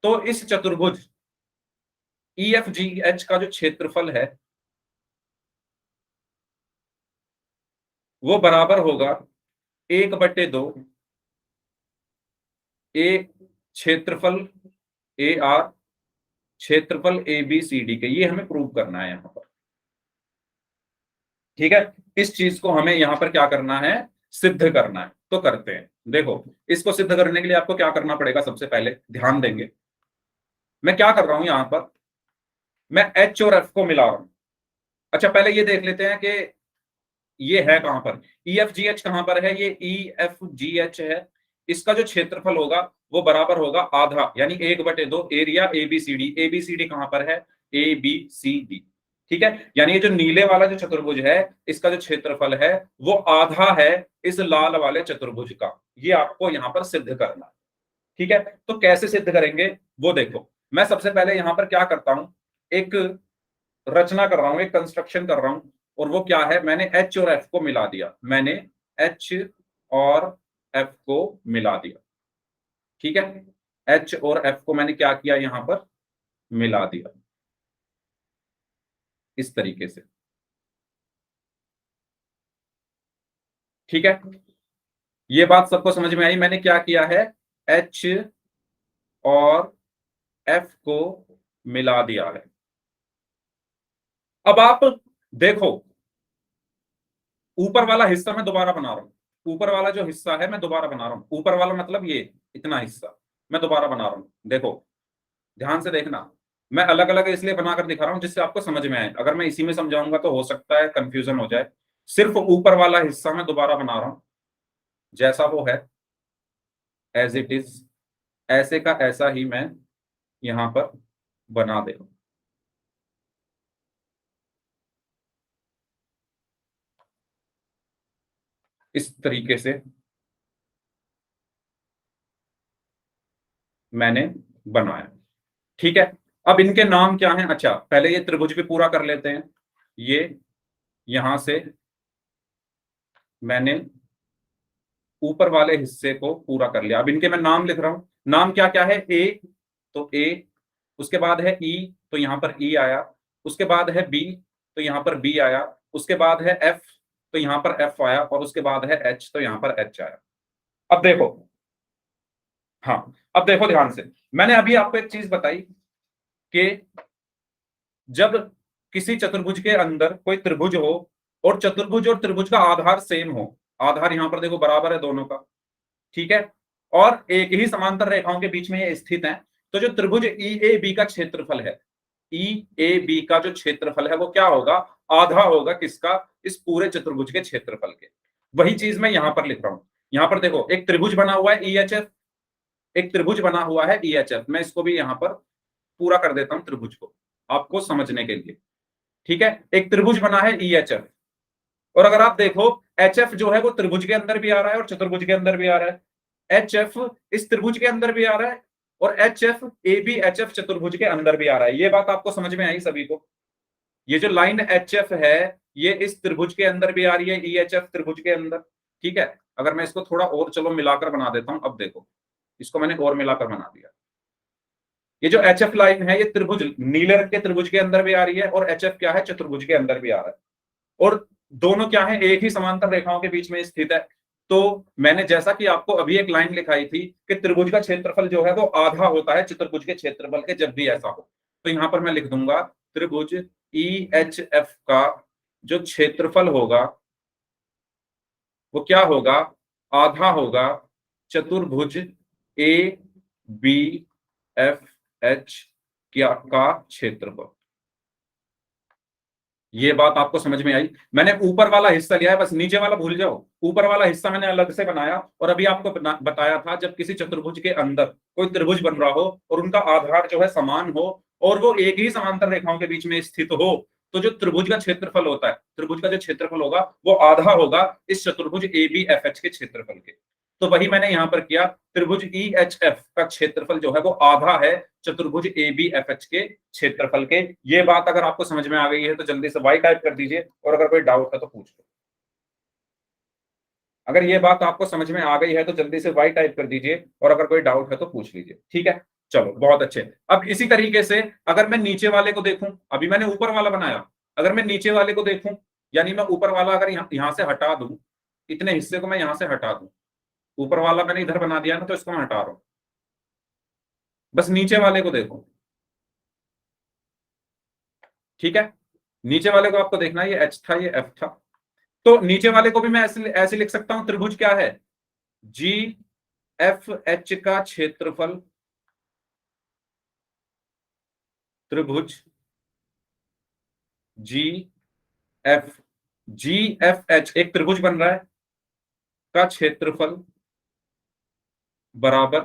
[SPEAKER 1] तो इस चतुर्भुज EFGH का जो क्षेत्रफल है वो बराबर होगा 1/2 ए क्षेत्रफल AR क्षेत्रफल ABCD के। ये हमें प्रूव करना है यहां पर। ठीक है, इस चीज को हमें यहां पर क्या करना है, सिद्ध करना है। तो करते हैं। देखो, इसको सिद्ध करने के लिए आपको क्या करना पड़ेगा, सबसे पहले ध्यान देंगे मैं क्या कर रहा हूं यहां पर, मैं H और F को मिला रहा हूं। अच्छा, पहले ये देख लेते हैं कि ये है कहां पर, EFGH कहां पर है, ये EFGH है। इसका जो क्षेत्रफल होगा वो बराबर होगा आधा यानी 1/2 एरिया ABCD। ABCD कहां पर है, ABCD। ठीक है, यानी ये जो नीले वाला जो चतुर्भुज है इसका जो क्षेत्रफल है वो आधा है इस लाल वाले चतुर्भुज का। ये आपको यहां पर सिद्ध करना है। ठीक है, तो कैसे सिद्ध करेंगे वो देखो। मैं सबसे पहले यहां पर क्या करता हूं, एक रचना कर रहा हूं, एक कंस्ट्रक्शन कर रहा हूं, और वो क्या है, मैंने H और F को मिला दिया, मैंने H और F को मिला दिया। ठीक है, H और F को मैंने क्या किया, यहां पर मिला दिया इस तरीके से। ठीक है, ये बात सबको समझ में आई, मैंने क्या किया है, H और F को मिला दिया है। अब आप देखो, ऊपर वाला हिस्सा मैं दोबारा बना रहा हूं, ऊपर वाला जो हिस्सा है मैं दोबारा बना रहा हूं, ऊपर वाला मतलब ये इतना हिस्सा मैं दोबारा बना रहा हूं। देखो, ध्यान से देखना, मैं अलग अलग इसलिए बनाकर दिखा रहा हूं जिससे आपको समझ में आए। अगर मैं इसी में समझाऊंगा तो हो सकता है कंफ्यूजन हो जाए। सिर्फ ऊपर वाला हिस्सा मैं दोबारा बना रहा हूं, जैसा वो है एज इट इज, ऐसे का ऐसा ही मैं यहां पर बना दे रहा हूं इस तरीके से मैंने बनाया। ठीक है, अब इनके नाम क्या हैं, अच्छा पहले ये त्रिभुज भी पूरा कर लेते हैं। ये यहां से मैंने ऊपर वाले हिस्से को पूरा कर लिया। अब इनके मैं नाम लिख रहा हूं, नाम क्या क्या है, ए तो ए, उसके बाद है ई तो यहां पर ई आया, उसके बाद है बी तो यहां पर बी आया, उसके बाद है एफ तो यहां पर एफ आया, और उसके बाद है एच तो यहां पर एच आया। अब देखो, हाँ, अब देखो ध्यान से, मैंने अभी आपको एक चीज बताई कि जब किसी चतुर्भुज के अंदर कोई त्रिभुज हो और चतुर्भुज और त्रिभुज का आधार सेम हो, आधार यहां पर देखो बराबर है दोनों का, ठीक है, और एक ही समांतर रेखाओं के बीच में ये स्थित है, तो जो त्रिभुज EAB का क्षेत्रफल है, EAB का जो क्षेत्रफल है वो क्या होगा, आधा होगा किसका, इस पूरे चतुर्भुज के क्षेत्रफल के। वही चीज मैं यहां पर लिख रहा हूं। यहां पर देखो एक त्रिभुज बना हुआ है EHF, एक त्रिभुज बना हुआ है EHF, मैं इसको भी यहां पर पूरा कर देता हूं त्रिभुज को आपको समझने के लिए। ठीक है, एक त्रिभुज बना है EHF, और अगर आप देखो HF जो है वो त्रिभुज के अंदर भी आ रहा है और चतुर्भुज के अंदर भी आ रहा है। HF इस त्रिभुज के अंदर भी आ रहा है और HF AB HF चतुर्भुज के अंदर भी आ रहा है। ये बात आपको समझ में आई सभी को, ये जो लाइन HF है ये इस त्रिभुज के अंदर भी आ रही है, EHF त्रिभुज के अंदर। ठीक है, अगर मैं इसको थोड़ा और चलो मिलाकर बना देता हूं, अब देखो इसको मैंने और मिलाकर बना दिया। ये जो HF लाइन है ये त्रिभुज नीले रंग के त्रिभुज के अंदर भी आ रही है और HF क्या है, चतुर्भुज के अंदर भी आ रहा है, और दोनों क्या है, एक ही समांतर रेखाओं के बीच में स्थित है। तो मैंने जैसा कि आपको अभी एक लाइन लिखाई थी कि त्रिभुज का क्षेत्रफल जो है वो आधा होता है चतुर्भुज के क्षेत्रफल के, जब भी ऐसा हो तो यहां पर मैं लिख दूंगा त्रिभुज EHF का जो क्षेत्रफल होगा वो क्या होगा, आधा होगा चतुर्भुज ABFH क्या का क्षेत्रफल। ये बात आपको समझ में आई? मैंने ऊपर वाला हिस्सा लिया है, बस नीचे वाला भूल जाओ। ऊपर वाला हिस्सा मैंने अलग से बनाया, और अभी आपको बताया था जब किसी चतुर्भुज के अंदर कोई त्रिभुज बन रहा हो और उनका आधार जो है समान हो और वो एक ही समांतर रेखाओं के बीच में स्थित हो, तो जो त्रिभुज का क्षेत्रफल होता है, त्रिभुज का जो क्षेत्रफल होगा वो आधा होगा इस चतुर्भुज ए बी एफ एच के क्षेत्रफल के। तो वही मैंने यहां पर किया, त्रिभुज ई एच एफ का क्षेत्रफल जो है वो आधा है चतुर्भुज ए बी एफ एच के क्षेत्रफल के। ये बात अगर आपको समझ में आ गई है तो जल्दी से वाई टाइप कर दीजिए, और अगर कोई डाउट है तो पूछ लो। अगर ये बात आपको समझ में आ गई है तो जल्दी से वाई टाइप कर दीजिए, और अगर कोई डाउट है तो पूछ लीजिए। ठीक है, चलो बहुत अच्छे। अब इसी तरीके से अगर मैं नीचे वाले को देखूं, अभी मैंने ऊपर वाला बनाया, अगर मैं नीचे वाले को देखूं, यानी मैं ऊपर वाला अगर यहां से हटा दूं, इतने हिस्से को मैं यहां से हटा दूं, ऊपर वाला मैंने इधर बना दिया ना, तो इसको मैं हटा रहा हूं, बस नीचे वाले को देखो। ठीक है, नीचे वाले को आपको देखना है, ये एच था, ये एफ था। तो नीचे वाले को भी मैं ऐसे ऐसे लिख सकता हूं, त्रिभुज क्या है, जी एफ एच का क्षेत्रफल, त्रिभुज जी एफ, जी एफ एच एक त्रिभुज बन रहा है का क्षेत्रफल बराबर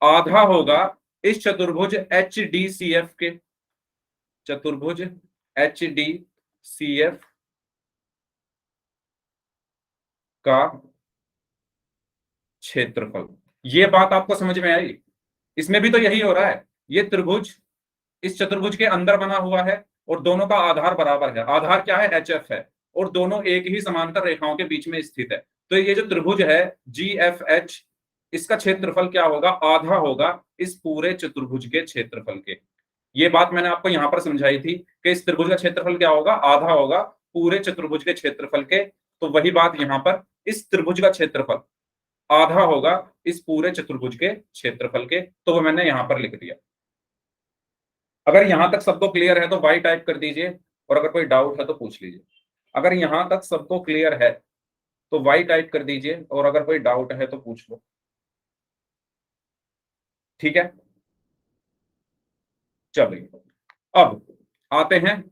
[SPEAKER 1] आधा होगा इस चतुर्भुज एच डी सी एफ के, चतुर्भुज एच डी सी एफ का क्षेत्रफल। ये बात आपको समझ में आई? इसमें भी तो यही हो रहा है, ये त्रिभुज इस चतुर्भुज के अंदर बना हुआ है और दोनों का आधार बराबर है। आधार क्या है, एच एफ है, और दोनों एक ही समांतर रेखाओं के बीच में स्थित है। तो ये जो त्रिभुज है जी एफ एच, इसका क्षेत्रफल क्या होगा, आधा होगा इस पूरे चतुर्भुज के क्षेत्रफल के। ये बात मैंने आपको यहां पर समझाई थी कि इस त्रिभुज का क्षेत्रफल क्या होगा, आधा होगा पूरे चतुर्भुज के क्षेत्रफल के। तो वही बात यहां पर, इस त्रिभुज का क्षेत्रफल आधा होगा इस पूरे चतुर्भुज के क्षेत्रफल के, तो वो मैंने यहां पर लिख दिया। अगर यहां तक सबको क्लियर है तो वाई टाइप कर दीजिए, और अगर कोई डाउट है तो पूछ लीजिए। अगर यहां तक सबको क्लियर है तो वाई टाइप कर दीजिए, और अगर कोई डाउट है तो पूछ लो। ठीक है, चलिए अब आते हैं,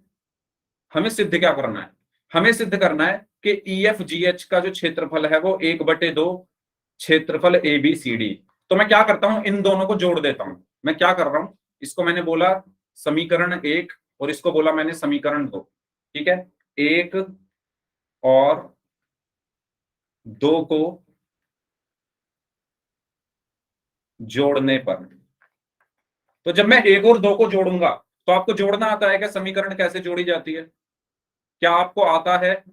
[SPEAKER 1] हमें सिद्ध क्या करना है, हमें सिद्ध करना है कि ई एफ जी एच का जो क्षेत्रफल है वो 1/2 क्षेत्रफल ए बी सी डी। तो मैं क्या करता हूं, इन दोनों को जोड़ देता हूं। मैं क्या कर रहा हूं, इसको मैंने बोला समीकरण एक, और इसको बोला मैंने समीकरण दो। ठीक है, एक और दो को जोड़ने पर, तो जब मैं एक और दो को जोड़ूंगा तो आपको जोड़ना आता है क्या, समीकरण कैसे जोड़ी जाती है, क्या आपको आता है?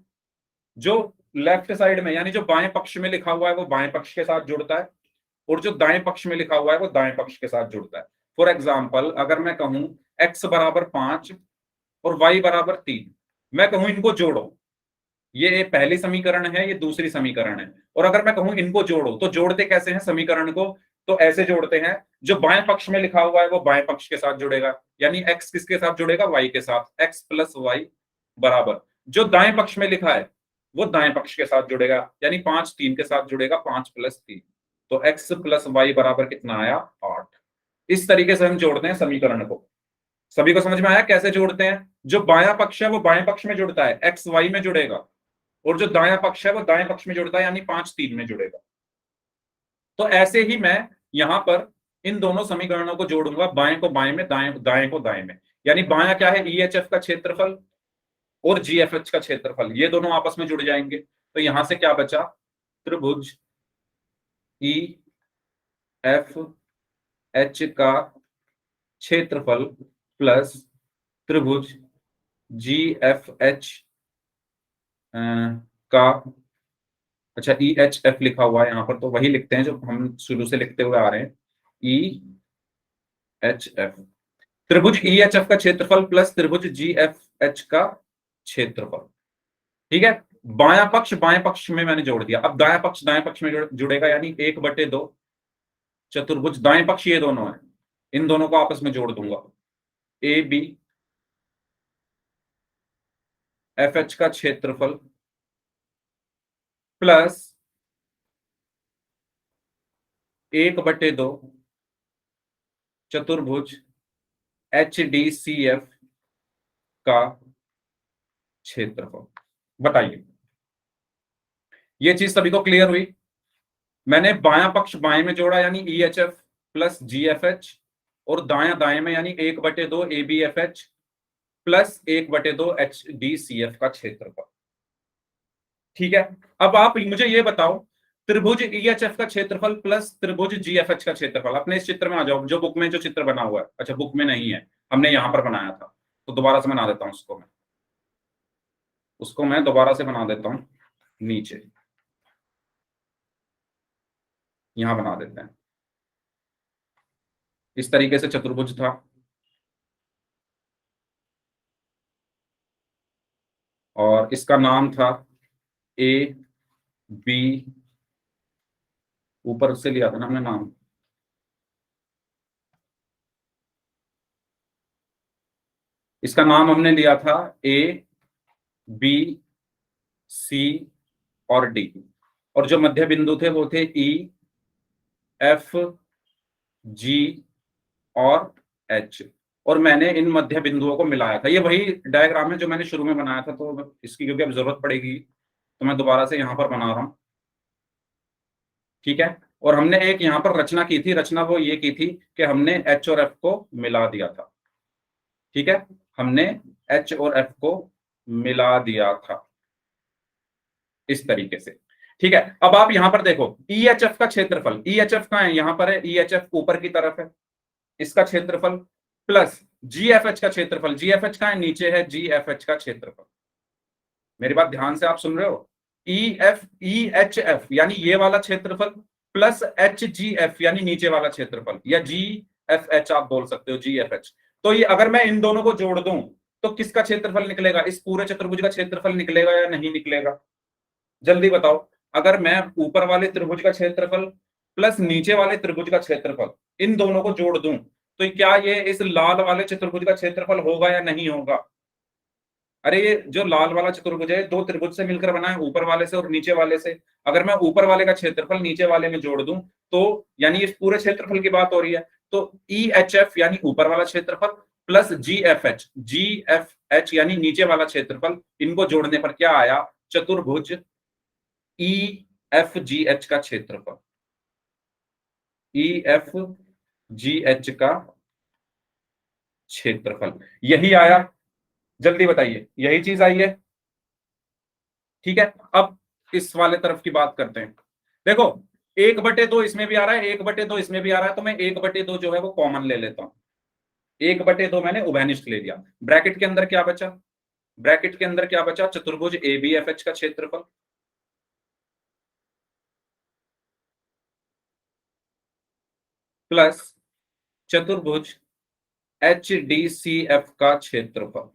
[SPEAKER 1] जो लेफ्ट साइड में यानी जो बाएं पक्ष में लिखा हुआ है वो बाएं पक्ष के साथ जुड़ता है, और जो दाएं पक्ष में लिखा हुआ है वो दाएं पक्ष के साथ जुड़ता है। फॉर एग्जाम्पल, अगर मैं कहूं x बराबर 5 और y बराबर 3, मैं कहूं इनको जोड़ो, ये पहली समीकरण है, ये दूसरी समीकरण है, और अगर मैं कहूं इनको जोड़ो, तो जोड़ते कैसे हैं समीकरण को, तो ऐसे जोड़ते हैं, जो बाएं पक्ष में लिखा हुआ है वो बाएं पक्ष के साथ जुड़ेगा, यानी x किसके साथ जुड़ेगा, y के साथ, x प्लस वाई बराबर जो दाएं पक्ष में लिखा है वो दाएं पक्ष के साथ जुड़ेगा, यानी 5 3 के साथ जुड़ेगा, 5 प्लस 3, तो x प्लस वाई बराबर कितना आया, 8। इस तरीके से हम जोड़ते हैं समीकरण को। सभी को समझ में आया कैसे जोड़ते हैं? जो बायां पक्ष है वो बाएं पक्ष में जुड़ता है, एक्स वाई में जुड़ेगा, और जो दायां पक्ष है वो दाएं पक्ष में जुड़ता है, यानी 5 3 में जुड़ेगा। तो ऐसे ही मैं यहां पर इन दोनों समीकरणों को जोड़ूंगा, बाएं को बाएं में, दाएं दाएं को दाएं में, यानी बायां क्या है, ईएचएफ का क्षेत्रफल और जीएफएच का क्षेत्रफल, ये दोनों आपस में जुड़ जाएंगे। तो यहां से क्या बचा, त्रिभुज ई एफ एच का क्षेत्रफल प्लस त्रिभुज जी एफ एच का, अच्छा ई एच एफ लिखा हुआ है यहाँ पर, तो वही लिखते हैं जो हम शुरू से लिखते हुए आ रहे हैं, ई एच एफ, त्रिभुज ई एच एफ का क्षेत्रफल प्लस त्रिभुज जी एफ एच का क्षेत्रफल। ठीक है, बायां पक्ष बाएं पक्ष में मैंने जोड़ दिया, अब दायां पक्ष दाएं पक्ष में जुड़ेगा, यानी 1/2 चतुर्भुज, दाएं पक्ष ये दोनों है, इन दोनों को आपस में जोड़ दूंगा, ए बी एफ एच का क्षेत्रफल प्लस 1/2 चतुर्भुज एच डी सी एफ का क्षेत्रफल। बताइए, ये चीज सभी को क्लियर हुई? मैंने बायां पक्ष बाएं में जोड़ा यानी EHF प्लस GFH, और दायां दाएं में यानी 1/2 ABFH प्लस 1/2 HDCF का क्षेत्रफल। ठीक है, अब आप मुझे ये बताओ, त्रिभुज EHF का क्षेत्रफल प्लस त्रिभुज GFH का क्षेत्रफल। अपने इस चित्र में आ जाओ, जो बुक में जो चित्र बना हुआ है। अच्छा, बुक में नहीं है, हमने यहां पर बनाया था, तो दोबारा से बना देता हूं उसको मैं दोबारा से बना देता हूं। नीचे यहां बना देते हैं। इस तरीके से चतुर्भुज था, और इसका नाम था AB, ऊपर से लिया था ना हमने नाम। इसका नाम हमने लिया था ABC और D, और जो मध्य बिंदु थे वो थे EFG और H, और मैंने इन मध्य बिंदुओं को मिलाया था। ये वही डायग्राम है जो मैंने शुरू में बनाया था, तो इसकी क्योंकि अब जरूरत पड़ेगी तो मैं दोबारा से यहां पर बना रहा हूं। ठीक है, और हमने एक यहां पर रचना की थी, रचना वो ये की थी कि हमने H और F को मिला दिया था। ठीक है, हमने H और F को मिला दिया था इस तरीके से। ठीक है, अब आप यहां पर देखो EHF का क्षेत्रफल, EHF कहां है? यहां पर है, EHF ऊपर की तरफ है, इसका क्षेत्रफल प्लस GFH का क्षेत्रफल, GFH कहां है? नीचे है, GFH का क्षेत्रफल। मेरी बात ध्यान से आप सुन रहे हो? EHF यानी ये वाला क्षेत्रफल प्लस HGF यानी नीचे वाला क्षेत्रफल, या GFH आप बोल सकते हो, GFH। तो ये अगर मैं इन दोनों को जोड़ दूं तो किसका क्षेत्रफल निकलेगा? इस पूरे चतुर्भुज का क्षेत्रफल निकलेगा या नहीं निकलेगा? जल्दी बताओ। अगर मैं ऊपर वाले त्रिभुज का क्षेत्रफल प्लस नीचे वाले त्रिभुज का क्षेत्रफल, इन दोनों को जोड़ दूं, तो क्या ये इस लाल वाले चतुर्भुज का क्षेत्रफल होगा या नहीं होगा? अरे ये जो लाल वाला चतुर्भुज है, दो त्रिभुज से मिलकर बना है, ऊपर वाले से और नीचे वाले से। अगर मैं ऊपर वाले का क्षेत्रफल नीचे वाले में जोड़ दूं तो यानी इस पूरे क्षेत्रफल की बात हो रही है, तो EHF यानी ऊपर वाला क्षेत्रफल प्लस GFH यानी नीचे वाला क्षेत्रफल, इनको जोड़ने पर क्या आया? चतुर्भुज EFGH का क्षेत्रफल, EFGH का क्षेत्रफल यही आया। जल्दी बताइए, यही चीज आई है? ठीक है, अब इस वाले तरफ की बात करते हैं। देखो 1/2 इसमें भी आ रहा है, 1/2 इसमें भी आ रहा है, तो मैं 1/2 जो है वो कॉमन ले लेता हूं। 1/2 मैंने उभयनिष्ठ ले लिया। ब्रैकेट के अंदर क्या बचा? ब्रैकेट के अंदर क्या बचा? चतुर्भुज ABFH का क्षेत्रफल प्लस चतुर्भुज HDCF का क्षेत्रफल।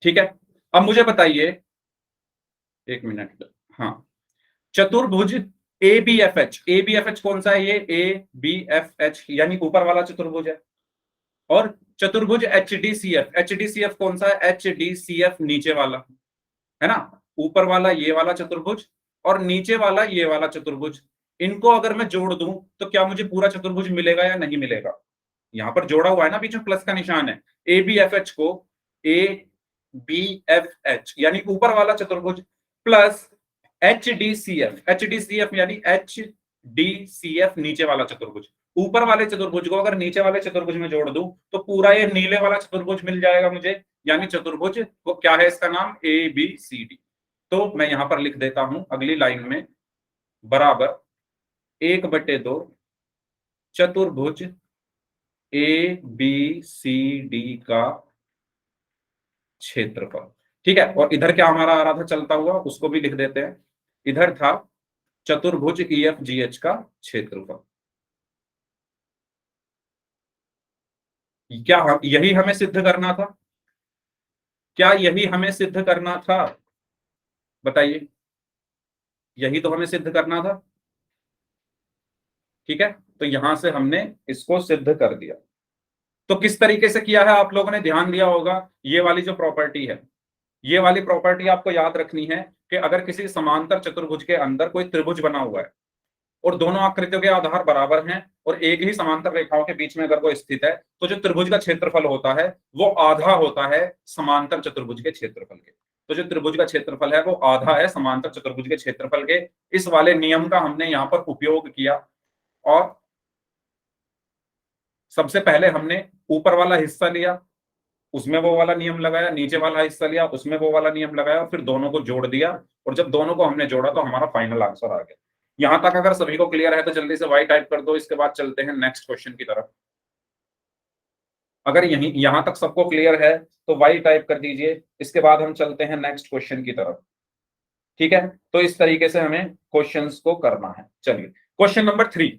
[SPEAKER 1] ठीक है, अब मुझे बताइए, एक मिनट, हाँ, चतुर्भुज ABFH कौन सा है? ये ABFH यानी ऊपर वाला चतुर्भुज है, और चतुर्भुज HDCF कौन सा है? HDCF नीचे वाला है ना, ऊपर वाला ये वाला चतुर्भुज और नीचे वाला ये वाला चतुर्भुज। इनको अगर मैं जोड़ दूं तो क्या मुझे पूरा चतुर्भुज मिलेगा या नहीं मिलेगा? यहां पर जोड़ा हुआ है ना, बीच में प्लस का निशान है। ABFH को ABFH यानी ऊपर वाला चतुर्भुज प्लस HDCF यानी HDCF नीचे वाला चतुर्भुज। ऊपर वाले चतुर्भुज को अगर नीचे वाले चतुर्भुज में जोड़ दूं तो पूरा ये नीले वाला चतुर्भुज मिल जाएगा मुझे, यानी चतुर्भुज वो क्या है? इसका नाम ABCD। तो मैं यहां पर लिख देता हूं अगली लाइन में, बराबर 1/2 चतुर्भुज ABCD का क्षेत्रफल। ठीक है, और इधर क्या हमारा आ रहा था चलता हुआ, उसको भी लिख देते हैं। इधर था चतुर्भुज EFGH का क्षेत्रफल। क्या यही हमें सिद्ध करना था? क्या यही हमें सिद्ध करना था? बताइए, यही तो हमें सिद्ध करना था। ठीक है, तो यहां से हमने इसको सिद्ध कर दिया। तो किस तरीके से किया है आप लोगों ने ध्यान दिया होगा? ये वाली जो प्रॉपर्टी है, ये वाली प्रॉपर्टी आपको याद रखनी है कि अगर किसी समांतर चतुर्भुज के अंदर कोई त्रिभुज बना हुआ है, और दोनों आकृतियों के आधार बराबर हैं और एक ही समांतर रेखाओं के बीच में अगर वो स्थित है, तो जो त्रिभुज का क्षेत्रफल होता है वो आधा होता है समांतर चतुर्भुज के क्षेत्रफल के। तो जो त्रिभुज का क्षेत्रफल है वो आधा है समांतर चतुर्भुज के क्षेत्रफल के। इस वाले नियम का हमने यहाँ पर उपयोग किया और सबसे पहले हमने ऊपर वाला हिस्सा लिया, उसमें वो वाला नियम लगाया, नीचे वाला हिस्सा लिया, उसमें वो वाला नियम लगाया, और फिर दोनों को जोड़ दिया, और जब दोनों को हमने जोड़ा तो हमारा फाइनल आंसर आ गया। यहां तक अगर सभी को क्लियर है तो जल्दी से वाई टाइप कर दो। इसके बाद चलते हैं नेक्स्ट क्वेश्चन की तरफ। अगर यहां तक सबको क्लियर है तो वाई टाइप कर दीजिए। इसके बाद हम चलते हैं नेक्स्ट क्वेश्चन की तरफ। ठीक है, तो इस तरीके से हमें क्वेश्चंस को करना है। चलिए question number 3।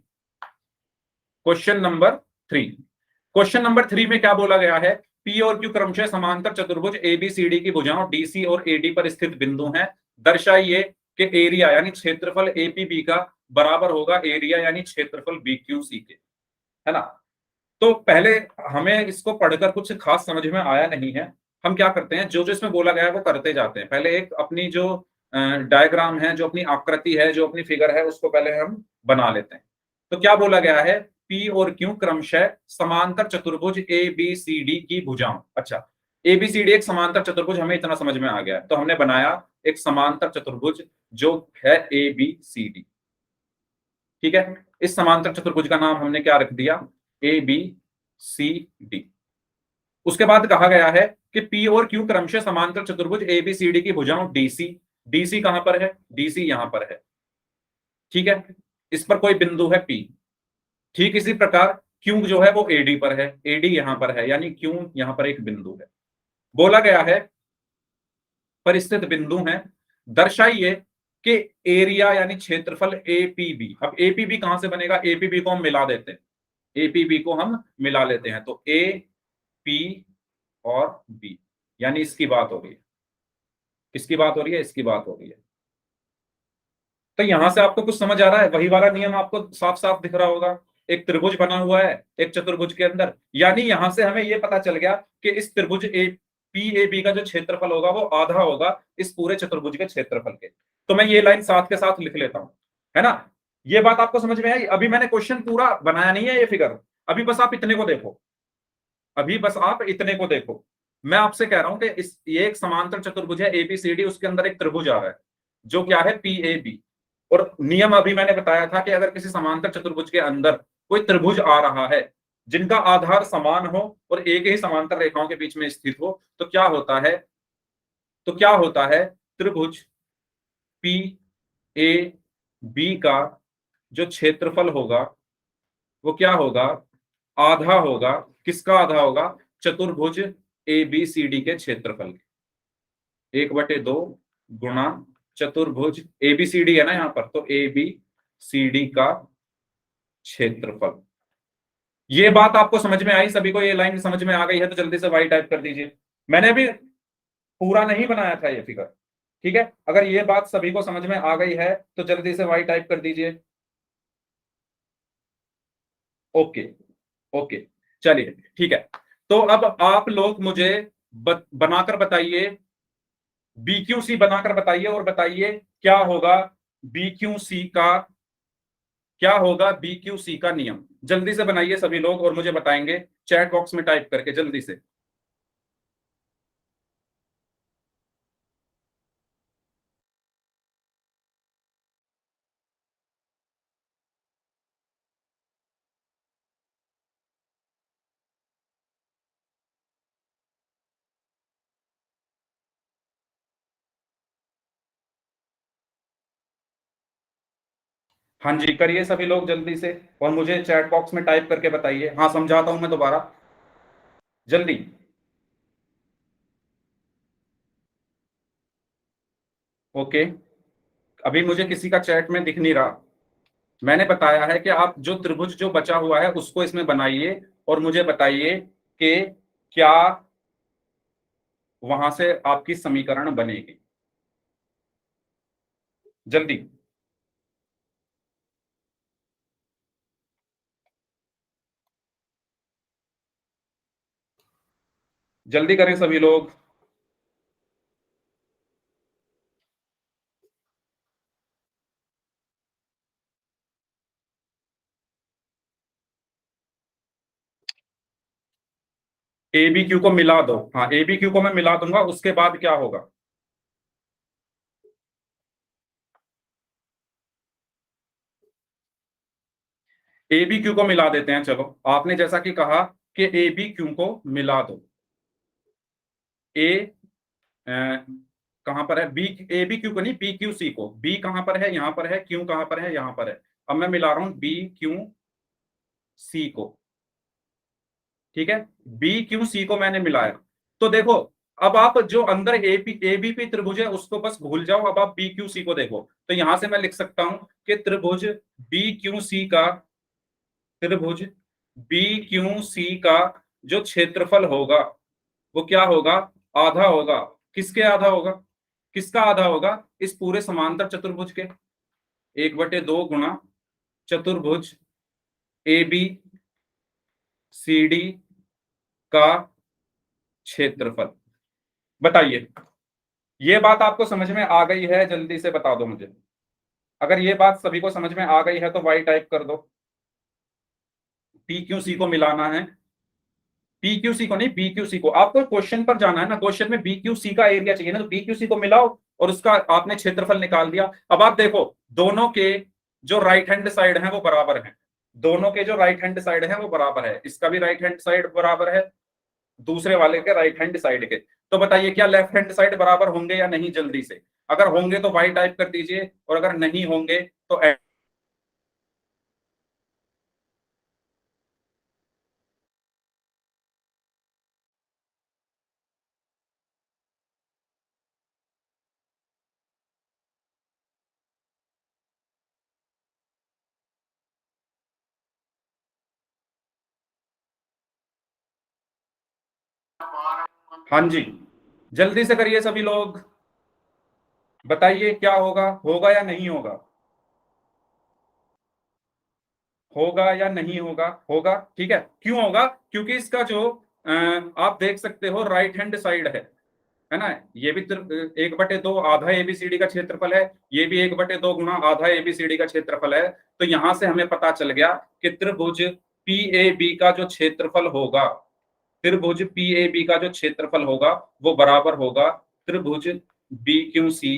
[SPEAKER 1] Question number 3। Question number 3 में क्या बोला गया है? पी और क्यू क्रमशः समांतर चतुर्भुज एबीसीडी की भुजाओं डीसी और एडी पर स्थित बिंदु हैं। दर्शाइए कि एरिया यानी क्षेत्रफल एपीबी का बराबर होगा एरिया यानी क्षेत्रफल बीक्यूसी के। है ना? तो पहले हमें इसको पढ़कर कुछ खास समझ में आया नहीं है। हम क्या करते हैं, जो जो इसमें बोला गया है वो करते जाते हैं। पहले एक अपनी जो डायग्राम है, जो अपनी आकृति है, जो अपनी फिगर है, उसको पहले हम बना लेते हैं। तो क्या बोला गया है? पी और क्यू क्रमशः समांतर चतुर्भुज ए बी सी डी की भुजाओं। अच्छा, ए बी सी डी एक समांतर चतुर्भुज, हमें इतना समझ में आ गया है। तो हमने बनाया एक समांतर चतुर्भुज जो है ए बी सी डी। ठीक है, इस समांतर चतुर्भुज का नाम हमने क्या रख दिया? A B C D. उसके बाद कहा गया है कि पी और क्यू क्रमशः समांतर चतुर्भुज ए बी सी डी की भुजाओं डीसी। डीसी कहां पर है? डीसी यहां पर है। ठीक है, इस पर कोई बिंदु है पी। ठीक इसी प्रकार क्यू जो है वो एडी पर है, एडी यहां पर है, यानी क्यू यहां पर एक बिंदु है। बोला गया है पर स्थित बिंदु है। दर्शाइए कि एरिया यानी क्षेत्रफल एपीबी। अब एपीबी कहां से बनेगा? एपीबी को हम मिला देते हैं, एपीबी को हम मिला लेते हैं, तो ए पी और बी, यानी इसकी बात हो रही है। किसकी बात हो रही है? इसकी बात हो रही है। तो यहां से आपको कुछ समझ आ रहा है? वही वाला नियम आपको साफ साफ दिख रहा होगा। एक त्रिभुज बना हुआ है एक चतुर्भुज के अंदर, यानी यहां से हमें यह पता चल गया कि इस त्रिभुज ए पी ए बी का जो क्षेत्रफल होगा वो आधा होगा इस पूरे चतुर्भुज के क्षेत्रफल के। तो मैं ये लाइन साथ के साथ लिख लेता हूं, है ना? ये बात आपको समझ में आई? अभी मैंने क्वेश्चन पूरा बनाया नहीं है, ये फिगर। अभी बस आप इतने को देखो, अभी बस आप इतने को देखो। मैं आपसे कह रहा हूं कि ये एक समांतर चतुर्भुज है एबीसीडी, उसके अंदर एक त्रिभुज आ रहा है जो क्या है? P A B. और नियम अभी मैंने बताया था कि अगर किसी समांतर चतुर्भुज के अंदर कोई त्रिभुज आ रहा है जिनका आधार समान हो और एक ही समांतर रेखाओं के बीच में स्थित हो, तो क्या होता है? तो क्या होता है? त्रिभुज पी ए बी का जो क्षेत्रफल होगा वो क्या होगा? आधा होगा। किसका आधा होगा? चतुर्भुज ए बी सी डी के क्षेत्रफल के। 1/2 गुणा चतुर्भुज ए बी सी डी है ना यहां पर, तो ए बी सी डी का क्षेत्रफल। ये बात आपको समझ में आई? सभी को ये लाइन समझ में आ गई है तो जल्दी से वाई टाइप कर दीजिए। मैंने अभी पूरा नहीं बनाया था ये फिगर। ठीक है, अगर ये बात सभी को समझ में आ गई है तो जल्दी से वाई टाइप कर दीजिए। ओके, ओके, चलिए ठीक है। तो अब आप लोग मुझे बनाकर बताइए, बीक्यूसी बनाकर बताइए और बताइए क्या होगा बीक्यूसी का, क्या होगा बीक्यूसी का नियम। जल्दी से बनाइए सभी लोग और मुझे बताएंगे चैट बॉक्स में टाइप करके जल्दी से। हाँ जी, करिए सभी लोग जल्दी से और मुझे चैट बॉक्स में टाइप करके बताइए। हाँ, समझाता हूं मैं दोबारा, जल्दी। ओके, अभी मुझे किसी का चैट में दिख नहीं रहा। मैंने बताया है कि आप जो त्रिभुज जो बचा हुआ है उसको इसमें बनाइए और मुझे बताइए कि क्या वहां से आपकी समीकरण बनेगी। जल्दी जल्दी करें सभी लोग। ए बी क्यू को मिला दो, हाँ ए बी क्यू को मैं मिला दूंगा, उसके बाद क्या होगा? ए बी क्यू को मिला देते हैं, चलो आपने जैसा कि कहा कि ए बी क्यू को मिला दो। ए कहां पर है? बी, ए बी क्यू को नहीं, बी क्यू सी को। बी कहां पर है? यहां पर है। क्यू कहां पर है? यहां पर है। अब मैं मिला रहा हूं बी क्यू सी को, ठीक है। बी क्यू सी को मैंने मिलाया, तो देखो अब आप जो अंदर एबीपी त्रिभुज है उसको बस भूल जाओ, अब आप बी क्यू सी को देखो। तो यहां से मैं लिख सकता हूं कि त्रिभुज बी क्यू सी का, त्रिभुज बी क्यू सी का जो क्षेत्रफल होगा वो क्या होगा? आधा होगा। किसके आधा होगा? किसका आधा होगा? इस पूरे समांतर चतुर्भुज के। 1/2 गुना चतुर्भुज ए बी सी डी का क्षेत्रफल। बताइए, ये बात आपको समझ में आ गई है? जल्दी से बता दो मुझे। अगर ये बात सभी को समझ में आ गई है तो वाई टाइप कर दो। पी क्यू सी को मिलाना है, पी क्यू सी को नहीं, बी क्यू सी को। आपको क्वेश्चन पर जाना है ना, क्वेश्चन में बी क्यू सी का एरिया चाहिए ना, तो बी क्यू सी को मिलाओ और उसका आपने क्षेत्रफल निकाल दिया। अब आप देखो, दोनों के जो राइट हैंड साइड है वो बराबर है। दोनों के जो राइट हैंड साइड है वो बराबर है। इसका भी राइट हैंड साइड बराबर है दूसरे वाले के राइट हैंड साइड के। तो बताइए क्या लेफ्ट हैंड साइड बराबर होंगे या नहीं? जल्दी से, अगर होंगे तो वाई टाइप कर दीजिए, और अगर नहीं होंगे तो हाँ जी, जल्दी से करिए सभी लोग, बताइए क्या होगा? होगा या नहीं होगा? होगा या नहीं होगा? होगा, ठीक है। क्यों होगा? क्योंकि इसका जो आप देख सकते हो राइट हैंड साइड है ना, ये भी 1/2 आधा एबीसीडी का क्षेत्रफल है, ये भी 1/2 गुना आधा एबीसीडी का क्षेत्रफल है। तो यहां से हमें पता चल गया कि त्रिभुज पी ए बी का जो क्षेत्रफल होगा, त्रिभुज पी ए बी का जो क्षेत्रफल होगा वो बराबर होगा त्रिभुज बी क्यू सी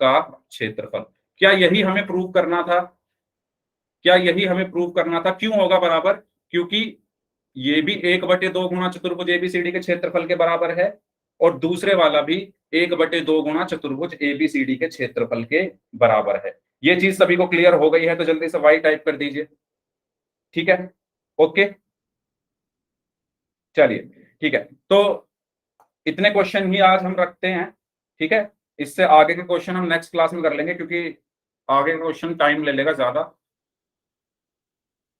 [SPEAKER 1] का क्षेत्रफल। क्या यही हमें प्रूव करना था? क्या यही हमें प्रूव करना था? क्यों होगा बराबर? क्योंकि ये भी 1/2 गुना चतुर्भुज एबीसीडी के क्षेत्रफल के बराबर है, और दूसरे वाला भी 1/2 गुना चतुर्भुज एबीसीडी के क्षेत्रफल के बराबर है। ये चीज सभी को क्लियर हो गई है? तो जल्दी से वाई टाइप कर दीजिए, ठीक है। ओके, चलिए, ठीक है। तो इतने क्वेश्चन ही आज हम रखते हैं, ठीक है। इससे आगे के क्वेश्चन हम नेक्स्ट क्लास में कर लेंगे, क्योंकि आगे का क्वेश्चन टाइम ले लेगा ज्यादा।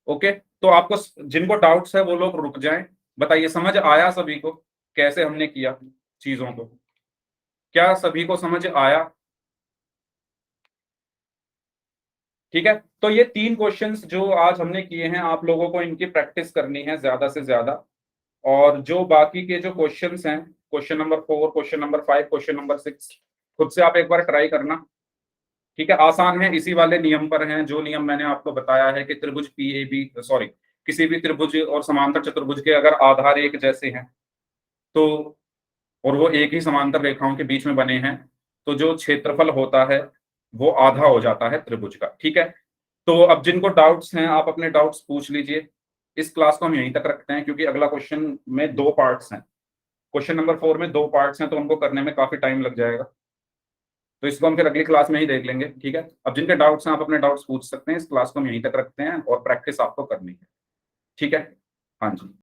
[SPEAKER 1] ओके, तो आपको जिनको डाउट्स है वो लोग रुक जाएं। बताइए, समझ आया सभी को कैसे हमने किया चीजों को? क्या सभी को समझ आया? ठीक है, तो ये 3 क्वेश्चंस जो आज हमने किए हैं, आप लोगों को इनकी प्रैक्टिस करनी है ज्यादा से ज्यादा। और जो बाकी के जो क्वेश्चंस हैं, question number 4, question number 5, question number 6, खुद से आप एक बार ट्राई करना, ठीक है। आसान है, इसी वाले नियम पर हैं, जो नियम मैंने आपको बताया है कि त्रिभुज पी ए बी, सॉरी, किसी भी त्रिभुज और समांतर चतुर्भुज के अगर आधार एक जैसे हैं तो, और वो एक ही समांतर रेखाओं के बीच में बने हैं, तो जो क्षेत्रफल होता है वो आधा हो जाता है त्रिभुज का, ठीक है। तो अब जिनको डाउट्स हैं आप अपने डाउट्स पूछ लीजिए। इस क्लास को हम यहीं तक रखते हैं, क्योंकि अगला क्वेश्चन में 2 पार्ट्स हैं। क्वेश्चन नंबर 4 में 2 पार्ट्स हैं, तो उनको करने में काफी टाइम लग जाएगा। तो इसको हम फिर अगली क्लास में ही देख लेंगे, ठीक है। अब जिनके डाउट्स हैं आप अपने डाउट्स पूछ सकते हैं। इस क्लास को हम यहीं तक रखते हैं और प्रैक्टिस आपको करनी है, ठीक है। हाँ जी।